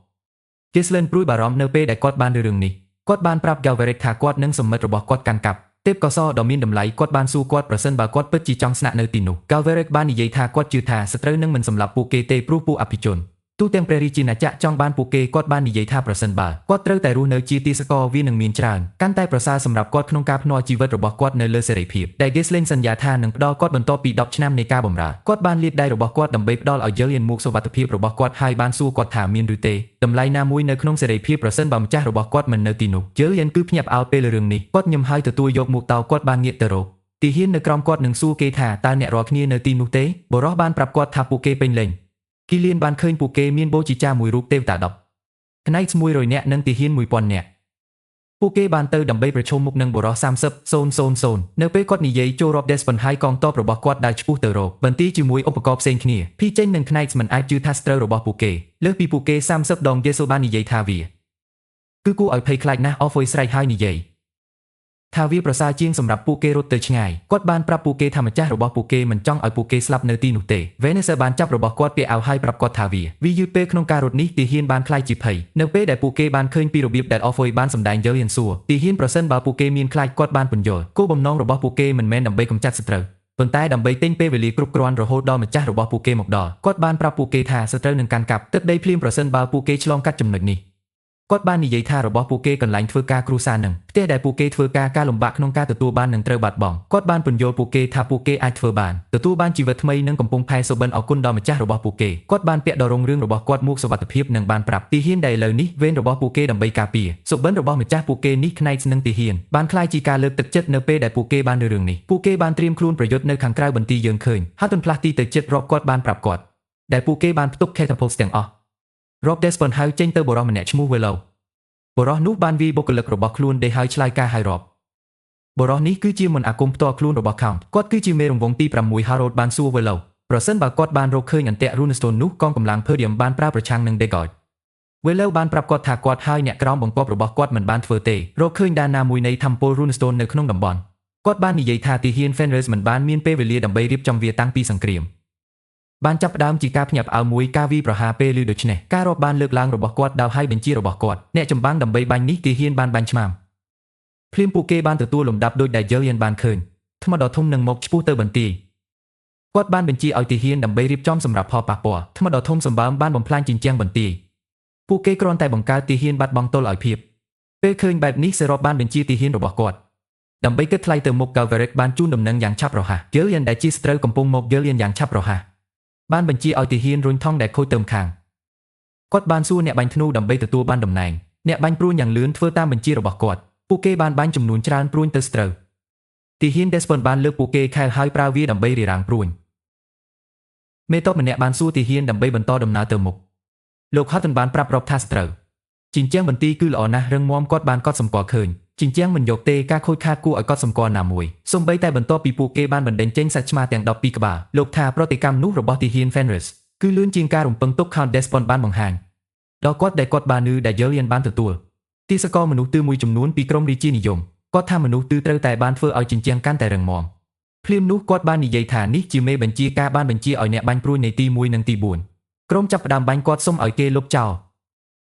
Ghislaine ព្រួយបារម្ភនៅពេលដែលគាត់បានរឿងនេះគាត់បានប្រាប់ Galveric ថាគាត់នឹងសម្មិត្តរបស់គាត់កាន់កាប់ទេពកោសល្យដ៏មានតម្លៃគាត់បានសួរគាត់ប្រសិនបើគាត់ពិតជាចង់ស្នាក់នៅទីនោះ Galveric បាននិយាយថាគាត់ជឿថាសត្រូវនឹងមិនសម្លាប់ពួកគេទេព្រោះពួកអភិជនទូទាំងព្រះរាជាណាចក្រចង់បានពួកគេគាត់បាននិយាយថាប្រសិនបើគាត់ត្រូវតែរស់នៅជាទាសករវានឹងមានច្រើនកាន់តែប្រសើរសម្រាប់គាត់ក្នុងការភ្នាល់ជីវិតរបស់គាត់នៅលើសេរីភាពដែល Ghislaine សន្យាថានឹងផ្ដល់គាត់បន្ទាប់ពី10ឆ្នាំនៃការបម្រើគាត់បានលាតដៃរបស់គាត់ដើម្បីផ្ដល់ឲ្យ Gillian មួកសុវត្ថិភាពរបស់គាត់ហើយបានសួរគាត់ថាមានឬទេតម្លៃណាមួយនៅក្នុងសេរីភាពប្រសិនបើម្ចាស់របស់គាត់មិននៅទីនោះ Gillian គឺភ្ញាក់ផ្អើលពេលរឿងនេះគាត់ញឹមហើយទទួលយកមួកតោគាត់បានងាកទៅរកទីហ៊ាននៅក្រោមគាត់នឹងសួរគេថាតើអ្នករាល់គ្នានៅទីនោះទេបុរសបានប្រាប់គាត់ថាពួកគេពេញលេញGillian បានឃើញពួកគេមានបូជាចារមួយរូបទេវតា10ផ្នែក100នាក់និងទីហ៊ាន1000នាក់ពួកគេបានទៅដើម្បីប្រជុំមុខនឹងបុរស30,000នៅពេលគាត់និយាយចូលរាប់ Desmond ហើយកងទ័ពរបស់គាត់ដើរឆ្ពោះទៅរកបន្ទាយជាមួយឧបករណ៍ផ្សេងគ្នាភីចេញនឹងផ្នែកមិនអាចជឿថាស្ត្រូវរបស់ពួកគេលើសពីពួកគេ30ដង Yesel បាននិយាយថាវាគឺគួរឲ្យភ័យខ្លាចណាស់ Orfoy ស្រែកហើយនិយាយថាវាប្រសើរជាងសម្រាប់ពួកគេរត់ទៅឆ្ងាយគាត់បានប្រាប់ពួកគេថាម្ចាស់របស់ពួកគេមិនចង់ឲ្យពួកគេស្លាប់នៅទីនោះទេ Vanessa បានចាប់របស់គាត់ពាក់អាវហើយប្រាប់គាត់ថាវាយឺតពេលក្នុងការរត់នេះទីហ៊ានបានខ្លាចជាភ័យនៅពេលដែលពួកគេបានឃើញពីរបៀបដែល Orfoy បានសម្ដែង Gillian សួរទីហ៊ានប្រសិនបើពួកគេមានខ្លាចគាត់បានពន្យល់គោលបំណងរបស់ពួកគេមិនមែនដើម្បីកម្ចាត់សត្រូវប៉ុន្តែដើម្បីទិញពេលវេលាគ្រប់គ្រាន់រហូតដល់ម្ចាស់របស់ពួកគេមកដល់គាត់បានប្រាប់ពួកគេថាសត្រូវនឹងកាន់កាប់ទឹកដីភ្លាមប្រសិនបើពួកគេឆ្លងកាត់ចំណុចនេះគាត់បាននិយាយថារបស់ពួកគេកន្លែងធ្វើការគ្រួសារនឹងផ្ទះដែលពួកគេធ្វើការលំបាកក្នុងការទទួលបាននឹងត្រូវបាត់បង់គាត់បានពន្យល់ពួកគេថាពួកគេអាចធ្វើបានទទួលបានជីវិតថ្មីនិងកំពុងផែសុបិនអរគុណដល់ម្ចាស់របស់ពួកគេគាត់បានពាក់ដល់រងរឿងរបស់គាត់មួកសុវត្ថិភាពនិងបានប្រាប់ទីហ៊ានដែលឥឡូវនេះវេនរបស់ពួកគេដើម្បីការពារសុបិនរបស់ម្ចាស់ពួកគេនេះផ្នែកនឹងទីហ៊ានបានខ្លាយជាការលើកទឹកចិត្តនៅពេលដែលពួកគេបានរឿងនេះពួកគេបានត្រៀមខ្លួនប្រយុទ្ធនៅខាងក្រៅបន្ទាយយើងឃើញហើយទន្ផ្លាស់ទីទៅចិត្តរកគាត់បានប្រាប់គាត់ដែលពួកគេបានផ្ទុក catapults ទាំងអស់រក Desmond ហៅចេញទៅបរិសម្នាក់ឈ្មោះ Willowបុរសនោះបានវាយបុគ្គលិករបស់ខ្លួនដេកហើយឆ្លើយការហើយរាប់បុរសនេះគឺជាមន្តអាគមផ្ទាល់ខ្លួនរបស់ Count គាត់គឺជាមេរង្វង់ទី6 Harold បានសួរ Willow ប្រសិនបើគាត់បានរកឃើញអន្ទាក់ Runestone នោះកងកម្លាំង Pyrrhium បានប្រើប្រឆាំងនឹង Daggard Willow បានប្រាប់គាត់ថាគាត់ហើយអ្នកក្រោមបង្គាប់របស់គាត់មិនបានធ្វើទេរកឃើញដានណាមួយនៃធម្មពល Runestone នៅក្នុងតំបន់គាត់បាននិយាយថាទីហ៊ាន Fenris មិនបានមានពេលវេលាដើម្បីរៀបចំវាតាំងពីសង្គ្រាមបានចាប់ផ្ដើមជាការភ្ញាក់ផ្អើលមួយការវាយប្រហារពេលឮដូច្នេះការរាប់បានលើកឡើងរបស់គាត់ដោយឲ្យបញ្ជារបស់គាត់អ្នកចម្បាំងដើម្បីបាញ់នេះទីហ៊ានបានបាញ់ឆ្មាំភ្លាមពួកគេបានទទួលលំដាប់ដោយដែល Gillian បានឃើញថ្មដ៏ធំនឹងមកឆ្ពោះទៅបន្ទាយគាត់បានបញ្ជាឲ្យទីហ៊ានដើម្បីរៀបចំសម្រាប់ផលប៉ះពាល់ថ្មដ៏ធំសម្បើមបានបំផ្លាញជញ្ជាំងបន្ទាយពួកគេគ្រាន់តែបង្កើតទីហ៊ានបាត់បង់ទល់ឲ្យភាពពេលឃើញបែបនេះសេរ៉បបានបញ្ជាទីហ៊ានរបស់គាត់ដើម្បីគិតថ្លៃទៅមុខ Galveric បានជូនដំណឹងយ៉ាងឆាប់រហ័ស Gillian ដែលជាស្ត្រូវកំពុងមក Gillian យ៉ាងឆាប់រហ័សបានបញ្ជាឲ្យទីហ៊ានរុញថងដែលខូចទៅម្ខាងគាត់បានសួរអ្នកបាញ់ធ្នូដើម្បីទទួលបានតំណែងអ្នកបាញ់ព្រួញយ៉ាងលឿនធ្វើតាមបញ្ជារបស់គាត់ពួកគេបានបាញ់ចំនួនច្រើនព្រួញទៅស្ត្រូវទីហ៊ាន Desmond បានលើកពួកគេខែហើយប្រើវាដើម្បីរារាំងព្រួញមេតបម្នាក់បានសួរទីហ៊ានដើម្បីបន្តដំណើរទៅមុខលោក Hutton បានប្រាប់រាប់ថាស្ត្រូវជញ្ជាំងបន្ទាយគឺល្អណាស់រឹងមាំគាត់បានកត់សម្គាល់ឃើញជញ្ជាំងមិនយកទេការខូចខាតគួរឲ្យកត់សម្គាល់ណាមួយសូម្បីតែបន្ទាប់ពីពួកគេបានបណ្ដេញចេញសាច់ឆ្មាទាំង12ក្បាលលោកថាប្រតិកម្មនោះរបស់ទីហ៊ាន Fenris គឺលឿនជាងការរំពឹងទុក Count Desmond បានបង្ហាញដល់គាត់ដែលគាត់បានដែល Gillian បានទទួលទាសករមនុស្សទើមួយចំនួនពីក្រមរាជានិយមគាត់ថាមនុស្សទើត្រូវតែបានធ្វើឲ្យជញ្ជាំងកាន់តែរឹងមាំភ្លាមនោះគាត់បាននិយាយថានេះជាមេបញ្ជាការបានបញ្ជាឲ្យអ្នកបាញ់ព្រួយនៃទី1និងទី4ក្រុមចាប់ផ្ដើមបាញ់គាត់សុំឲ្យគេលុបចោល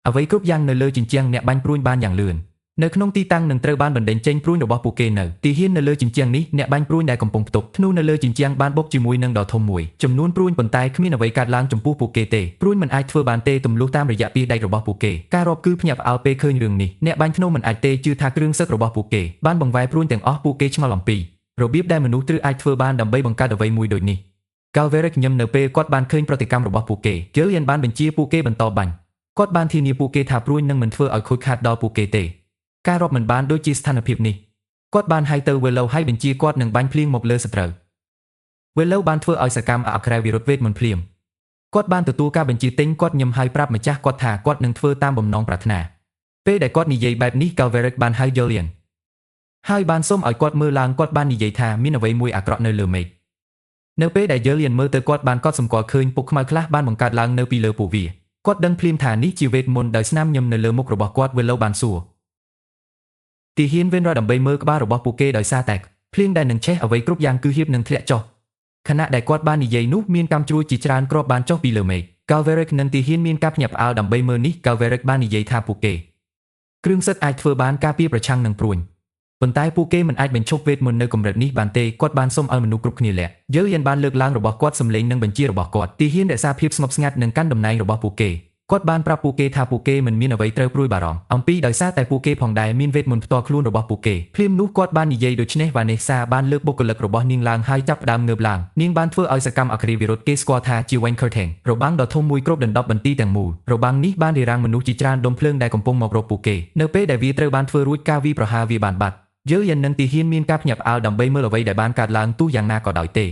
អ្វីគ្រប់យ៉ាងនៅលើជញ្ជាំងអ្នកបាញ់ព្រួយបានយ៉ាងលឿននៅក្នុងទីតាំងនឹងត្រូវបានបណ្ដេញចេញព្រួយរបស់ពួកគេនៅទីហ៊ាននៅលើជញ្ជាំងនេះអ្នកបាញ់ព្រួយដែលកំពុងផ្ទុកធ្នូនៅលើជញ្ជាំងបានបុកជាមួយនឹងដ៏ធំមួយចំនួនព្រួយប៉ុន្តែគ្មានអ្វីកើតឡើងចំពោះពួកគេទេព្រួយមិនអាចធ្វើបានទេទម្លុះតាមរយៈពីដៃរបស់ពួកគេការរាប់គឺភ្ញាក់ផ្អើលពេលឃើញរឿងនេះអ្នកបាញ់ធ្នូមិនអាចទេជឿថាគ្រឿងសឹករបស់ពួកគេបានបង្វែរព្រួយទាំងអស់ពួកគេឆ្ងល់អំពីរបៀបដែលមនុស្សត្រូវអាចធ្វើបានដើម្បីបង្កើតអ្វីមួយដូចនេះ Galveric ញឹមនៅពេលគាត់បានឃើញប្រតិកម្មរបស់ពួកគេ Gillian បានបញ្ជាពួកគេបន្តបាញ់គាត់បានធានាពួកគេថាព្រួយនឹងមិនធ្វើឲ្យខូចខាតដល់ពួកគេទេការរាប់មិនបានដូចជាស្ថានភាពនេះគាត់បានហៅទៅ Willow ហើយបញ្ជាគាត់នឹងបាញ់ភ្លៀងមកលើសត្រូវ Willow បានធ្វើឲ្យសកម្មអក្សរវិរុទ្ធវេទមន្តភ្លាមគាត់បានទទួលការបញ្ជាទិញគាត់ញឹមហើយប្រាប់ម្ចាស់គាត់ថាគាត់នឹងធ្វើតាមបំណងប្រាថ្នាពេលដែលគាត់និយាយបែបនេះ Galveric បានហៅ Gillian ហើយបានសុំឲ្យគាត់មើលឡើងគាត់បាននិយាយថាមានអ្វីមួយអាក្រក់នៅលើមេឃនៅពេលដែលយើងលៀនមើលទៅគាត់បានកត់សម្គាល់ឃើញពុកខ្មៅខ្លះបានបង្កើតឡើងនៅពីលើពួកវាគាត់ដឹងភ្លាមថានេះជាវេទមន្តដោយស្នាមញឹមនៅលើមុខរបស់គាត់ Willow បានសួរទីហ៊ានវិញរត់ដើម្បីមើលក្បាលរបស់ពួកគេដោយសារតែភ្លៀងដែលនឹងឆេះអ្វីគ្រប់យ៉ាងគឺហៀបនឹងធ្លាក់ចុះខណៈដែលគាត់បាននិយាយនោះមានកាំជ្រួចជាច្រើនគ្រាប់បានចុះពីលើមេឃ Galverick និងទីហ៊ានមានការភ្ញាក់ផ្អើលដើម្បីមើលនេះ Galverick បាននិយាយថាពួកគេគ្រឿងសិតអាចធ្វើបានការពារប្រឆាំងនឹងព្រួញប៉ុន្តែពួកគេមិនអាចបញ្ឈប់វេទមន្តនៅកម្រិតនេះបានទេគាត់បានសុំឲ្យមនុស្សគ្រប់គ្នាលាក់យើងបានលើកឡើងរបស់គាត់សម្លេងនិងបញ្ជារបស់គាត់ទីហ៊ានរក្សាភាពស្ងប់ស្ងាត់និងកាន់តំណែងរបស់ពួកគេគាត់បានប្រាប់ពួកគេថាពួកគេមិនមានអ្វីត្រូវព្រួយបារម្ភអំពីដោយសារតែពួកគេផងដែរមានវេទមន្តផ្ទាល់ខ្លួនរបស់ពួកគេភ្លាមនោះគាត់បាននិយាយដូច្នេះវ៉ានេសាបានលើកបុគ្គលិករបស់នាងឡើងហើយចាប់ផ្ដើមងើបឡើងនាងបានធ្វើឲ្យសកម្មអគ្គរាវិរុទ្ធគេស្គាល់ថាជា Wayne Curtain របាំងដ៏ធំមួយគ្របដណ្ដប់បន្ទីទាំងមូលរបាំងនេះបានរារាំងមនុស្សជាច្រើនដុំភ្លើងដែលកំពុងមករកពួកគេនៅពេលដែលវាត្រូវបានធ្វើរួចការវាយប្រហារវាបានបាត់យើងនិងទីហ៊ានមានការភ្ញាក់ផ្អើលដើម្បីមើលអ្វីដែលបានកើតឡើងទោះយ៉ាងណាក៏ដោយទេ